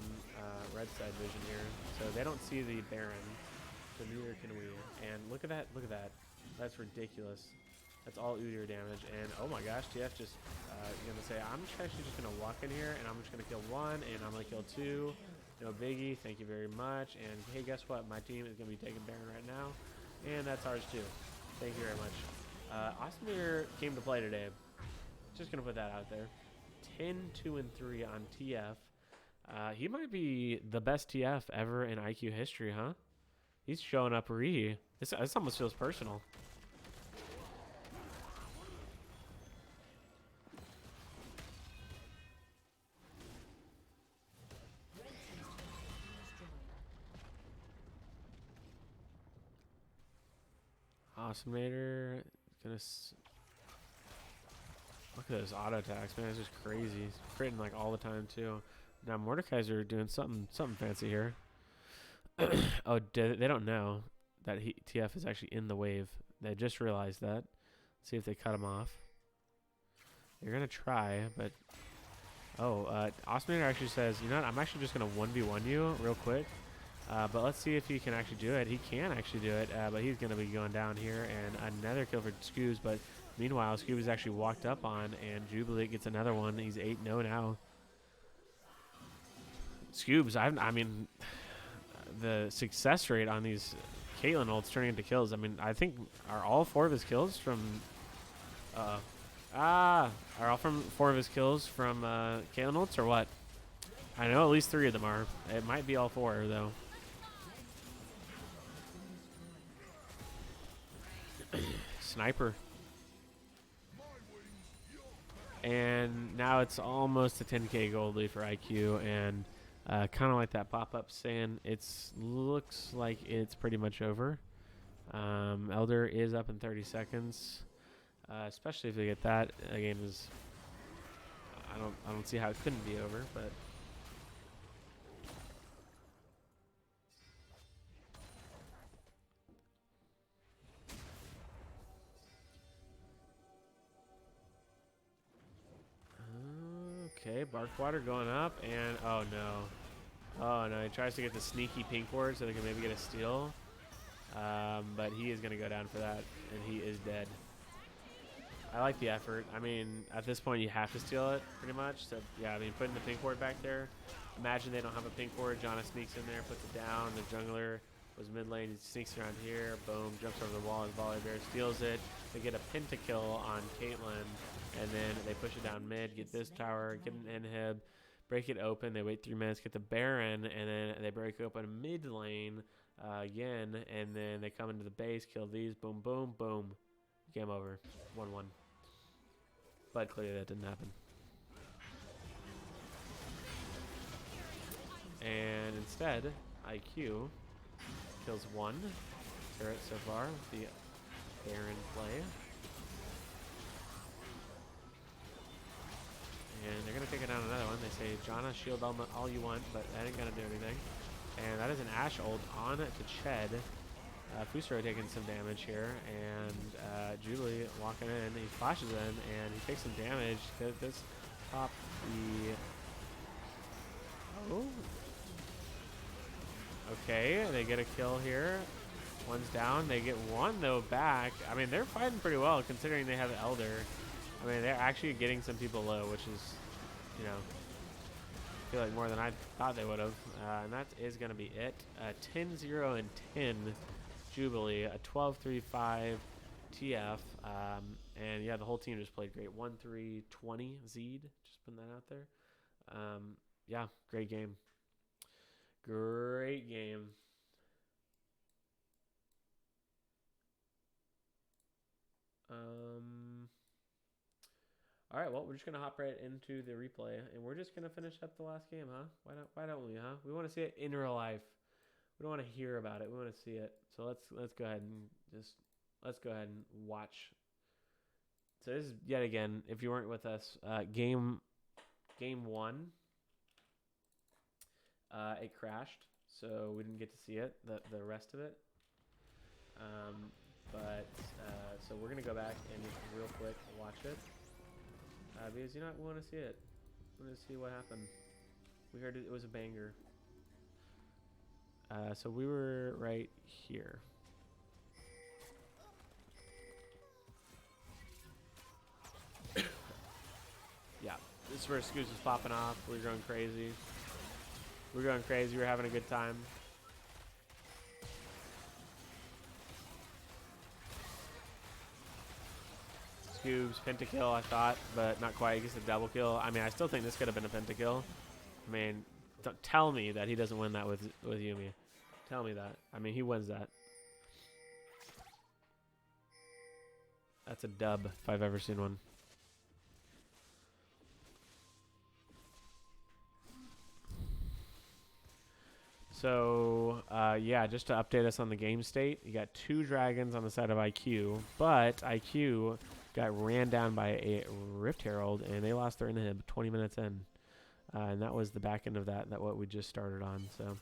red side vision here. So they don't see the Baron, so neither can we. And look at that, look at that. That's ridiculous. That's all Udyr damage. And oh my gosh, TF just gonna say, I'm actually just gonna walk in here and I'm just gonna kill one and I'm gonna kill two. No biggie, thank you very much. And hey, guess what? My team is gonna be taking Baron right now. And that's ours too. Thank you very much. Osmir came to play today. Just gonna put that out there. 10, 2, and 3 on TF. He might be the best TF ever in IQ history, huh? He's showing up This almost feels personal. Awesomator gonna look at those auto attacks, man. It's just crazy. He's critting like all the time too. Now Mordekaiser doing something fancy here. Oh, they don't know that TF is actually in the wave. They just realized that. See if they cut him off. They're gonna try, but Osmanator actually says, you know what? I'm actually just gonna 1v1 you real quick. But let's see if he can actually do it. He can actually do it, but he's going to be going down here. And another kill for Scoobs. But meanwhile, Scoobs is actually walked up on, and Jubilee gets another one. He's 8-0 now. Scoobs, I mean, the success rate on these Caitlyn ults turning into kills. I mean, I think, are all 4 of his kills from... are all from 4 of his kills from Caitlyn ults, or what? I know at least 3 of them are. It might be all 4, though. Sniper. And now it's almost a 10k gold lead for IQ, and kind of like that pop-up saying, it looks like it's pretty much over. Elder is up in 30 seconds, especially if they get that. The game is, I don't see how it couldn't be over, but. Okay, Barkwater going up, and oh no, he tries to get the sneaky pink ward so they can maybe get a steal, but he is going to go down for that, and he is dead. I like the effort. I mean, at this point you have to steal it pretty much, so yeah, I mean, putting the pink ward back there, imagine they don't have a pink ward, Janna sneaks in there, puts it down, the jungler was mid lane, he sneaks around here, boom, jumps over the wall, and Volley Bear steals it. They get a pentakill on Caitlyn, and then they push it down mid, get this tower, get an inhib, break it open, they wait 3 minutes, get the Baron, and then they break open mid lane again, and then they come into the base, kill these, boom, boom, boom. Game over, 1-1. But clearly that didn't happen. And instead, IQ kills 1 turret so far with the Baron play. And they're going to take it down another one. They say, Janna, shield all you want, but that ain't going to do anything. And that is an Ashe ult on to Ched. Fusaro taking some damage here. And Jubilee walking in. He flashes in, and he takes some damage. This top the... Oh. Okay, they get a kill here. One's down. They get 1, though, back. I mean, they're fighting pretty well, considering they have the Elder. I mean, they're actually getting some people low, which is, you know, I feel like more than I thought they would have. And that is going to be it. 10-0 and 10 Jubilee, a 12-3-5 TF. And yeah, the whole team just played great. 1-3-20 Zed. Just putting that out there. Yeah, great game. Great game. All right, well, we're just gonna hop right into the replay, and we're just gonna finish up the last game, huh? Why don't we, huh? We want to see it in real life. We don't want to hear about it. We want to see it. So let's go ahead and let's go ahead and watch. So this is yet again, if you weren't with us, game 1. It crashed, so we didn't get to see it. The rest of it. So so we're gonna go back and just real quick watch it because you not want to see it. Want to see what happened. We heard it was a banger. So we were right here. Yeah, this is where Scoos was popping off. We were going crazy. We were going crazy. We were having a good time. Scoobs, pentakill, I thought, but not quite. He gets a double kill. I mean, I still think this could have been a pentakill. I mean, don't tell me that he doesn't win that with Yumi. Tell me that. I mean, he wins that. That's a dub if I've ever seen one. So, yeah, just to update us on the game state, you got 2 dragons on the side of IQ, but IQ got ran down by a Rift Herald, and they lost their inhib 20 minutes in. And that was the back end of that what we just started on. So,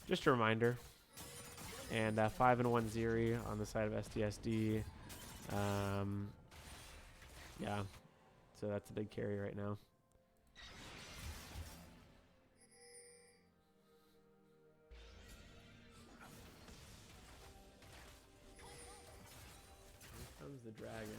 just a reminder. And 5-1 Zeri on the side of STSD. Yeah, so that's a big carry right now. Here comes the dragon.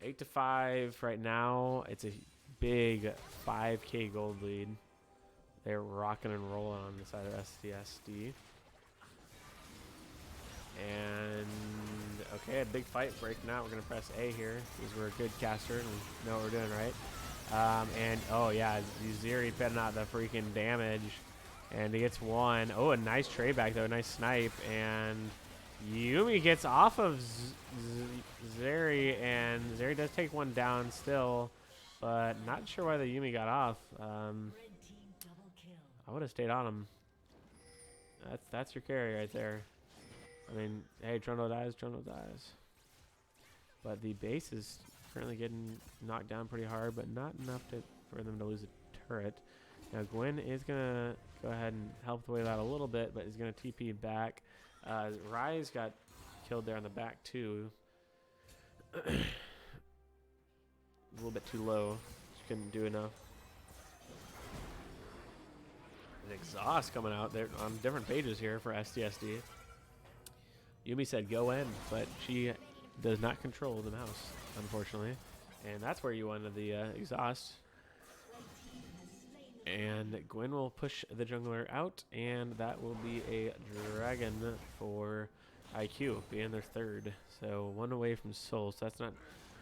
Eight to 5 right now. It's a big 5K gold lead. They're rocking and rolling on the side of STSD. And okay, a big fight breaking out. We're gonna press A here because we're a good caster and we know what we're doing, right? And oh yeah, Zeri putting out the freaking damage, and he gets one. Oh, a nice trade back though, a nice snipe, and Yumi gets off of Zeri, and Zeri does take one down still, but not sure why the Yumi got off. I would have stayed on him. That's your carry right there. I mean, hey, Trundle dies, but the base is currently getting knocked down pretty hard, but not enough for them to lose a turret. Now Gwen is gonna go ahead and help the wave out a little bit, but is gonna TP back. Rise got killed there on the back too. A little bit too low. Just couldn't do enough. An exhaust coming out there on different pages here for STSD. Yumi said go in, but she does not control the mouse, unfortunately. And that's where you wanted the exhaust. And Gwen will push the jungler out, and that will be a dragon for IQ, being their third. So 1 away from Soul. So that's not,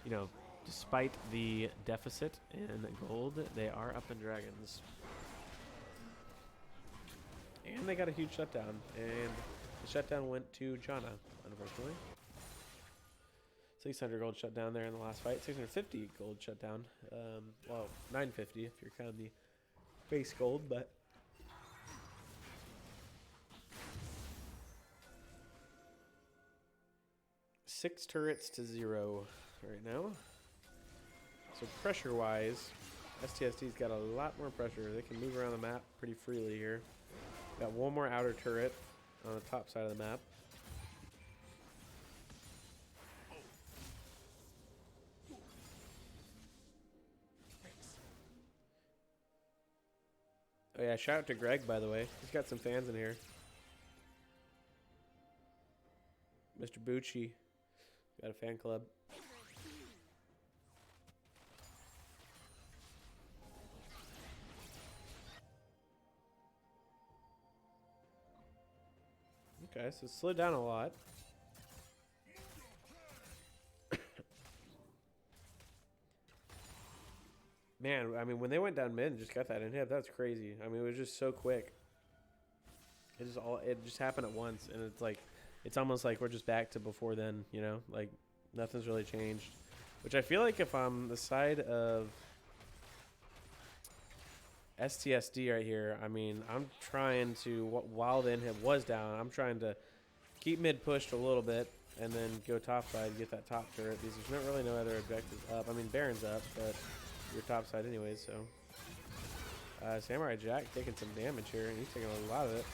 you know, despite the deficit in gold, they are up in dragons. And they got a huge shutdown, and the shutdown went to Janna, unfortunately. 600 gold shutdown there in the last fight. 650 gold shutdown. Well, 950 if you're counting the base gold, but six turrets to 0 right now. So pressure-wise, STSD's got a lot more pressure. They can move around the map pretty freely here. Got one more outer turret on the top side of the map. Oh yeah, shout out to Greg, by the way. He's got some fans in here. Mr. Bucci got a fan club. Okay, so it slowed down a lot. Man, I mean, when they went down mid and just got that inhib, that's crazy. I mean, it was just so quick. It just happened at once, and it's like, it's almost like we're just back to before then, you know? Like, nothing's really changed. Which I feel like if I'm the side of STSD right here, I mean, I'm trying to, while the inhib was down, I'm trying to keep mid pushed a little bit and then go top side, get that top turret, because there's not really no other objectives up. I mean, Baron's up, but your top side anyways, so. Samurai Jack taking some damage here, and he's taking a lot of it.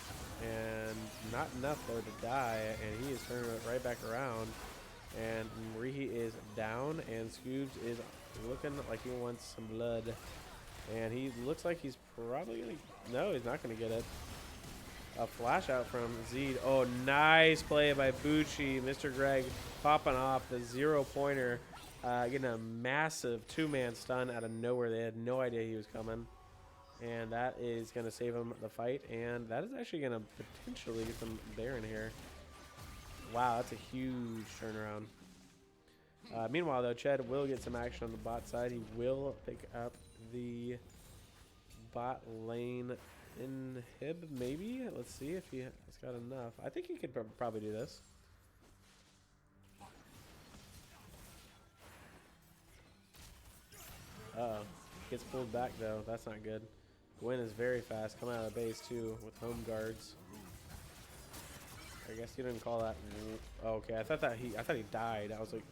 And not enough, though, to die, and he is turning it right back around. And Marihi is down, and Scoobs is looking like he wants some blood. And he looks like he's probably going to... No, he's not going to get it. A flash out from Zed. Oh, nice play by Bucci. Mr. Greg popping off the 0-pointer. Getting a massive two-man stun out of nowhere. They had no idea he was coming. And that is going to save him the fight. And that is actually going to potentially get some Baron here. Wow, that's a huge turnaround. Meanwhile, though, Ched will get some action on the bot side. He will pick up the bot lane inhib, maybe? Let's see if he has got enough. I think he could probably do this. Uh-oh. Gets pulled back, though. That's not good. Gwen is very fast. Coming out of the base, too, with home guards. I guess you didn't call that. Oh, okay, I thought he died. I was like,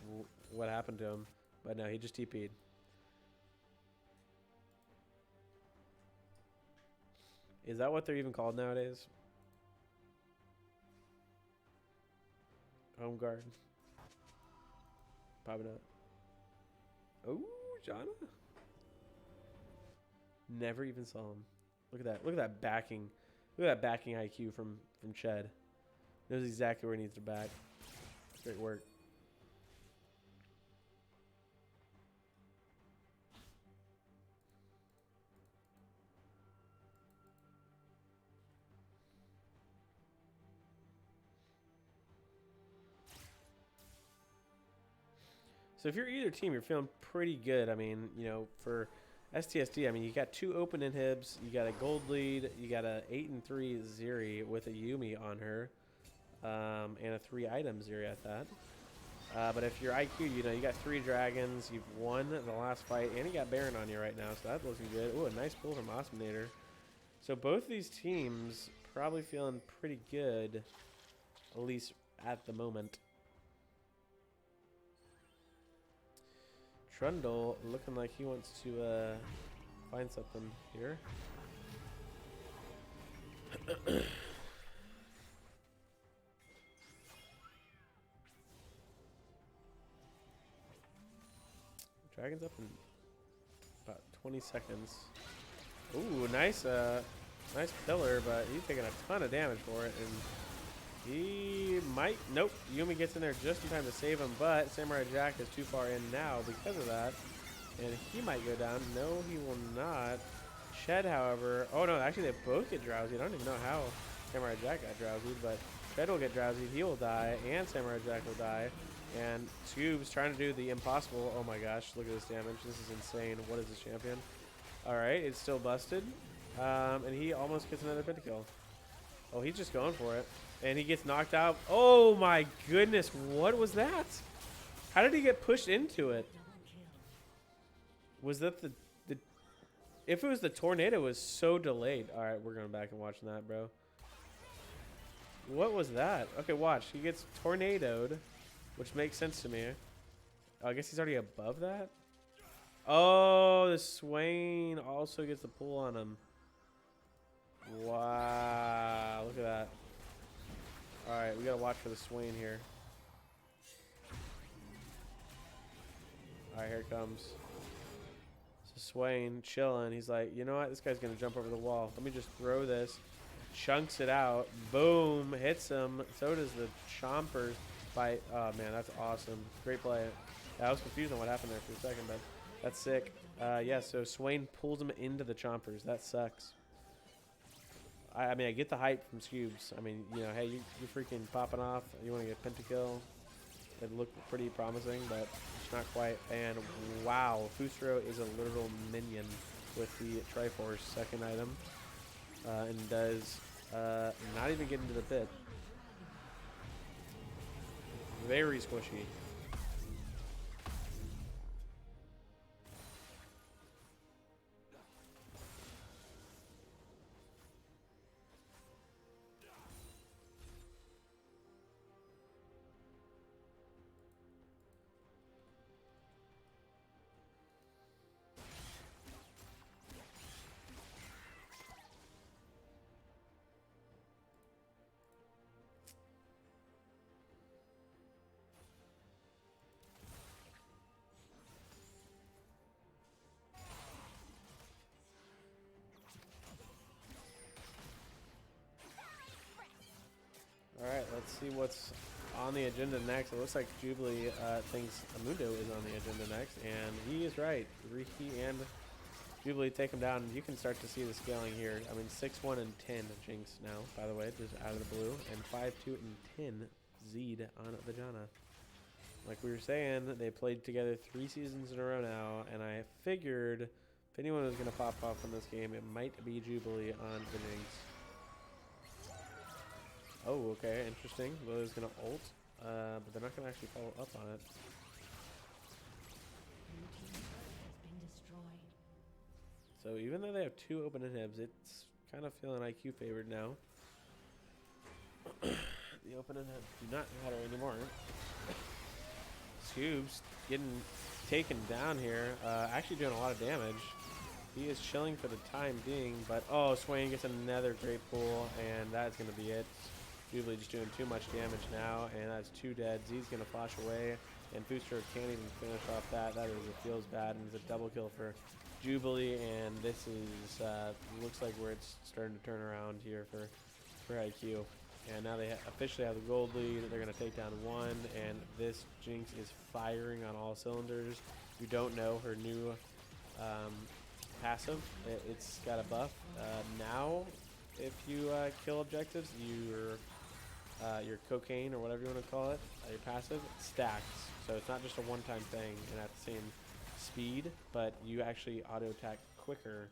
what happened to him? But no, he just TP'd. Is that what they're even called nowadays? Home guard. Probably not. Oh, Jana. Never even saw him. Look at that. Look at that backing. Look at that backing IQ from Ched. Knows exactly where he needs to back. Great work. So if you're either team, you're feeling pretty good. I mean, you know, for STSD, I mean, you got 2 open inhibs, you got a gold lead, you got a 8-3 Zeri with a Yumi on her, and a 3-item Zeri at that. But if you're IQ, you know, you got 3 dragons, you've won the last fight, and you got Baron on you right now, so that's looking good. Ooh, a nice pull from Awesomenator. So both these teams probably feeling pretty good, at least at the moment. Trundle looking like he wants to find something here. Dragon's up in about 20 seconds. Ooh, nice nice pillar, but he's taking a ton of damage for it, and he might... Nope, Yumi gets in there just in time to save him, but Samurai Jack is too far in now because of that, and he might go down. No, he will not. Ched, however... Oh, no, actually, they both get drowsy. I don't even know how Samurai Jack got drowsy, but Ched will get drowsy. He will die, and Samurai Jack will die. And Scoob's trying to do the impossible. Oh, my gosh, look at this damage. This is insane. What is this champion? All right, it's still busted, and he almost gets another pentakill. Oh, he's just going for it. And he gets knocked out. Oh my goodness, what was that? How did he get pushed into it? Was that the if it was the tornado, it was so delayed. All right, we're going back and watching that, bro. What was that? Okay, watch. He gets tornadoed, which makes sense to me. Oh, I guess he's already above that. Oh, the Swain also gets the pull on him. Wow, look at that. All right, we got to watch for the Swain here. All right, here it comes. So Swain chilling. He's like, you know what? This guy's going to jump over the wall. Let me just throw this. Chunks it out. Boom. Hits him. So does the Chompers fight. Oh, man, that's awesome. Great play. I was confused on what happened there for a second, but that's sick. Yeah, so Swain pulls him into the Chompers. That sucks. I mean, I get the hype from Scoobs. I mean, you know, hey, you're freaking popping off. You want to get pentakill. It looked pretty promising, but it's not quite. And wow, Fusro is a literal minion with the Triforce second item. And does not even get into the pit. Very squishy. see what's on the agenda next. It looks like Jubilee thinks Amundo is on the agenda next, and he is right. Riki and Jubilee take him down, and you can start to see the scaling here. I mean, 6-1 and 10 Jinx now, by the way, just out of the blue, and 5-2 and 10 Zed on Vajana. Like we were saying, they played together 3 seasons in a row now, and I figured if anyone was going to pop off in this game, it might be Jubilee on the Jinx. Oh, okay, interesting. Lily's going to ult, but they're not going to actually follow up on it. Blue team's turret has been destroyed. So even though they have 2 open inhibs, it's kind of feeling IQ favored now. The open inhibs do not matter anymore. Scoob's getting taken down here, actually doing a lot of damage. He is chilling for the time being, but oh, Swain gets another great pull, and that's going to be it. Jubilee just doing too much damage now, and that's 2 dead. Z's going to flash away, and Booster can't even finish off that. That is, it feels bad, and it's a double kill for Jubilee, and this is looks like where it's starting to turn around here for IQ. And now they officially have the gold lead. They're going to take down 1, and this Jinx is firing on all cylinders. If you don't know her new passive, it's got a buff. Now, if you kill objectives, your cocaine or whatever you want to call it, your passive, stacks. So it's not just a one-time thing and at the same speed, but you actually auto-attack quicker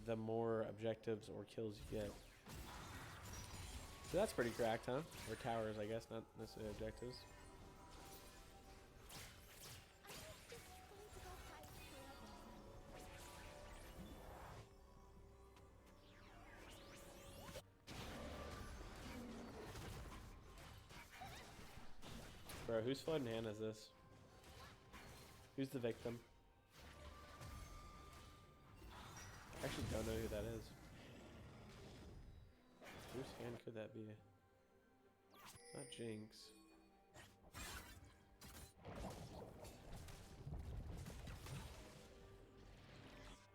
the more objectives or kills you get. So that's pretty cracked, huh? Or towers, I guess, not necessarily objectives. Bro, whose floating hand is this? Who's the victim? I actually don't know who that is. Whose hand could that be? It's not Jinx.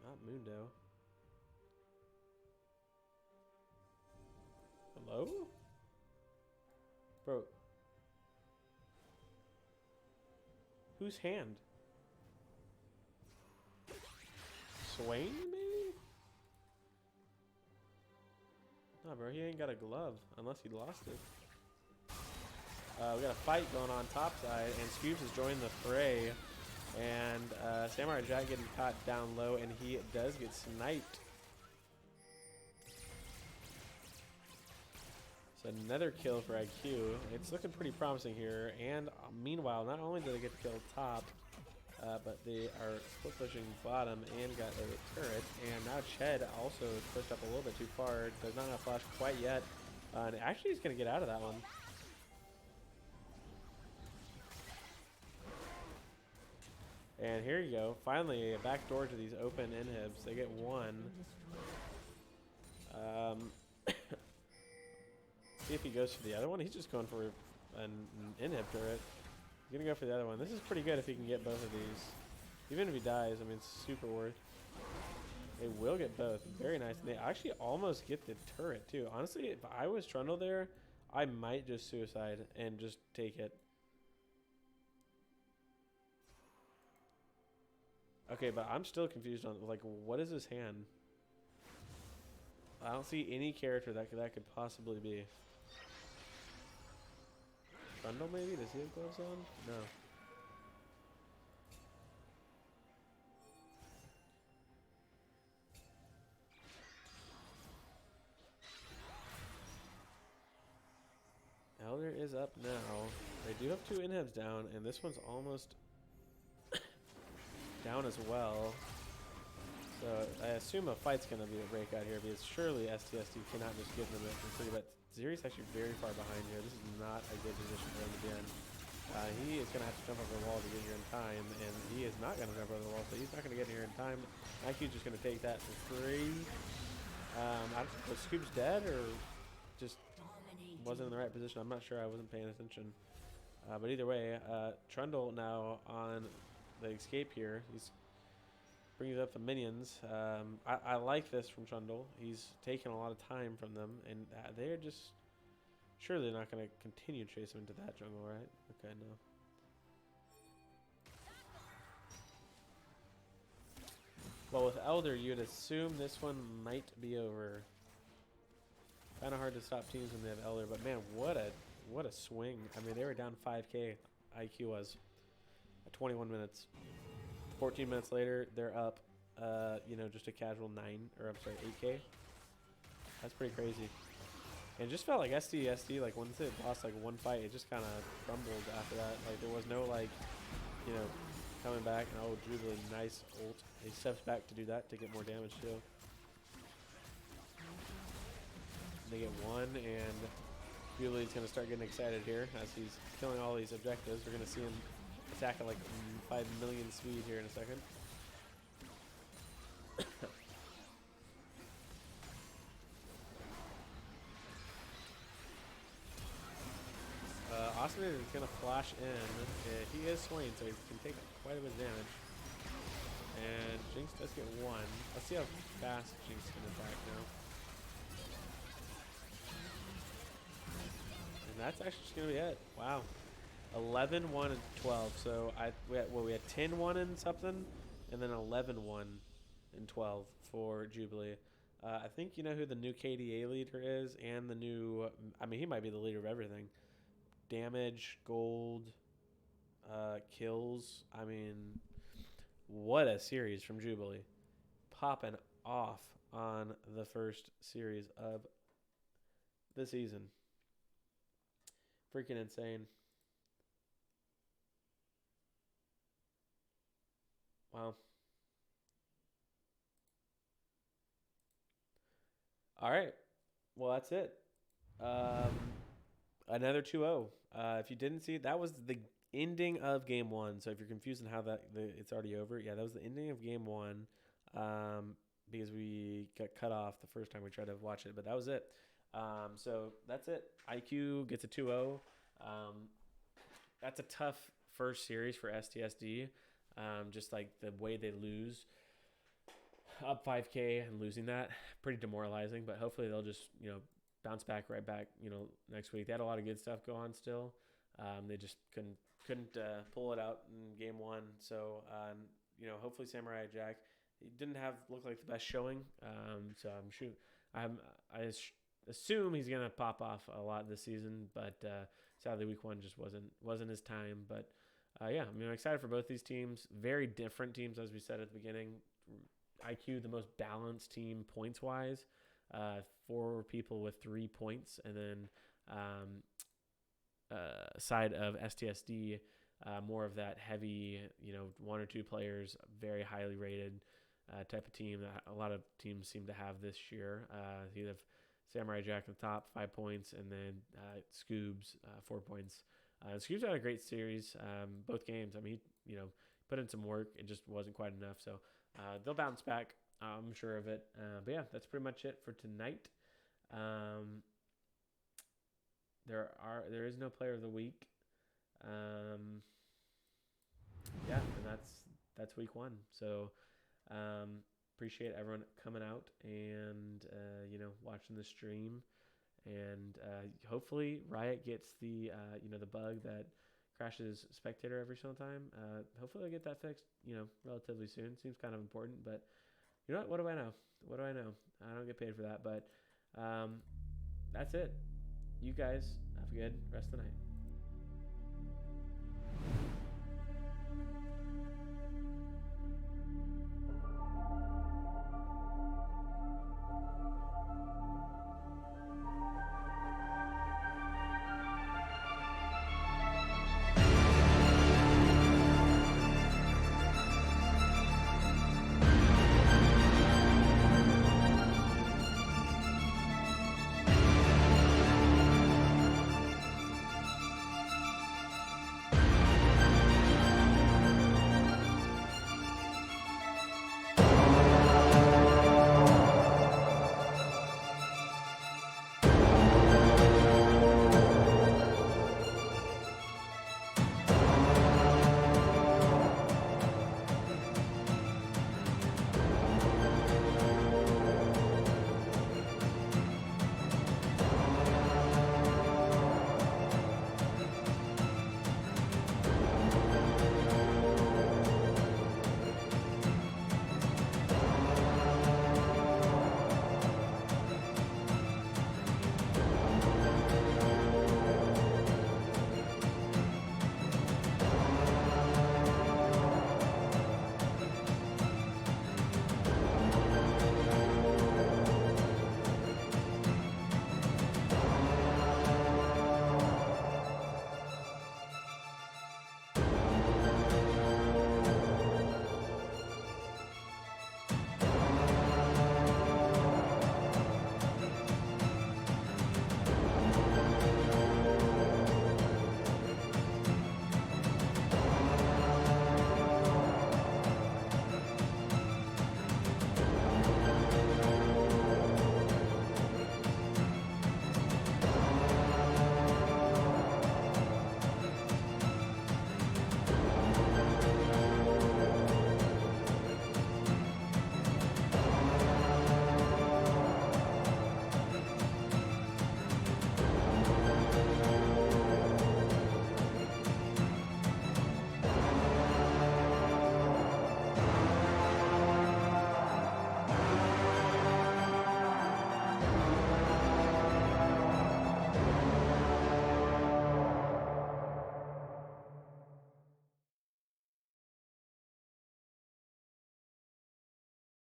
Not Mundo. Hello? Bro. Whose hand? Swain, maybe? Nah, bro, he ain't got a glove unless he lost it. We got a fight going on top side, and Scoobs has joined the fray. And Samurai Jack getting caught down low, and he does get sniped. So another kill for IQ. It's looking pretty promising here. And meanwhile, not only do they get to kill top, but they are split pushing bottom and got a turret. And now Ched also pushed up a little bit too far. Does not have flash quite yet. And actually he's going to get out of that one. And here you go. Finally, a back door to these open inhibs. They get 1. See if he goes for the other one. He's just going for an inhib turret. He's going to go for the other one. This is pretty good if he can get both of these. Even if he dies, I mean, it's super worth. They will get both. Very nice. And they actually almost get the turret, too. Honestly, if I was Trundle there, I might just suicide and just take it. Okay, but I'm still confused on, like, what is his hand? I don't see any character that could possibly be. Trundle, maybe? Does he have gloves on? No. Elder is up now. They do have 2 inhibs down, and this one's almost down as well. So I assume a fight's going to be a breakout here, because surely STSD cannot just give them a free bet. Zeri's actually very far behind here. This is not a good position for him to be in. He is going to have to jump over the wall to get here in time, and he is not going to jump over the wall, so he's not going to get here in time. IQ's just going to take that for free. Was Scoob's dead, or just wasn't in the right position? I'm not sure. I wasn't paying attention. But either way, Trundle now on the escape here. He's brings up the minions. I like this from Trundle. He's taken a lot of time from them, and they're just Surely they're not going to continue to chase him into that jungle, right? Okay, no. Well, with Elder, you'd assume this one might be over. Kind of hard to stop teams when they have Elder, but man, what a swing. I mean, they were down 5k, IQ was, at 21 minutes. 14 minutes later, they're up, just a casual 8k. That's pretty crazy. And it just felt like STSD, like, once they lost, like, one fight, it just kind of crumbled after that. Like, there was no, like, coming back. And, oh, Jubilee, nice ult. He steps back to do that to get more damage, too. They get one, and Jubilee's going to start getting excited here as he's killing all these objectives. We're going to see him attack at, like, 5 million speed here in a second. Austin is going to flash in. He is Swain, so he can take quite a bit of damage. And Jinx does get one. Let's see how fast Jinx can attack now. And that's actually just going to be it. Wow. 11, 1, and 12. So we had 10, 1, and something, and then 11, 1, and 12 for Jubilee. I think you know who the new KDA leader is, and the new, he might be the leader of everything. Damage, gold, kills. I mean, what a series from Jubilee. Popping off on the first series of the season. Freaking insane. Wow. All right. Well, that's it. Another 2-0. If you didn't see it, that was the ending of game one. So if you're confused on how it's already over, yeah, that was the ending of game one. Because we got cut off the first time we tried to watch it, but that was it. So that's it. IQ gets a 2-0. That's a tough first series for STSD. Just like the way they lose up 5k and losing that, pretty demoralizing, but hopefully they'll just, bounce back right back, next week. They had a lot of good stuff go on still. They just couldn't pull it out in game one. So, hopefully Samurai Jack, he didn't look like the best showing. So I assume he's going to pop off a lot this season, but sadly week one just wasn't his time. But I'm excited for both these teams. Very different teams, as we said at the beginning. IQ, the most balanced team points-wise. 4 people with 3 points, and then side of STSD, more of that heavy, 1 or 2 players, very highly rated type of team that a lot of teams seem to have this year. You have Samurai Jack at the top, 5 points, and then Scoobs, 4 points. Scoobs had a great series, both games. He put in some work. It just wasn't quite enough. So they'll bounce back. I'm sure of it. But yeah, that's pretty much it for tonight. There is no player of the week. And that's week one. So appreciate everyone coming out and watching the stream. And hopefully Riot gets the the bug that crashes spectator every single time. Hopefully they'll get that fixed, relatively soon. Seems kind of important, but you know what? What do I know? I don't get paid for that, but that's it. You guys have a good rest of the night.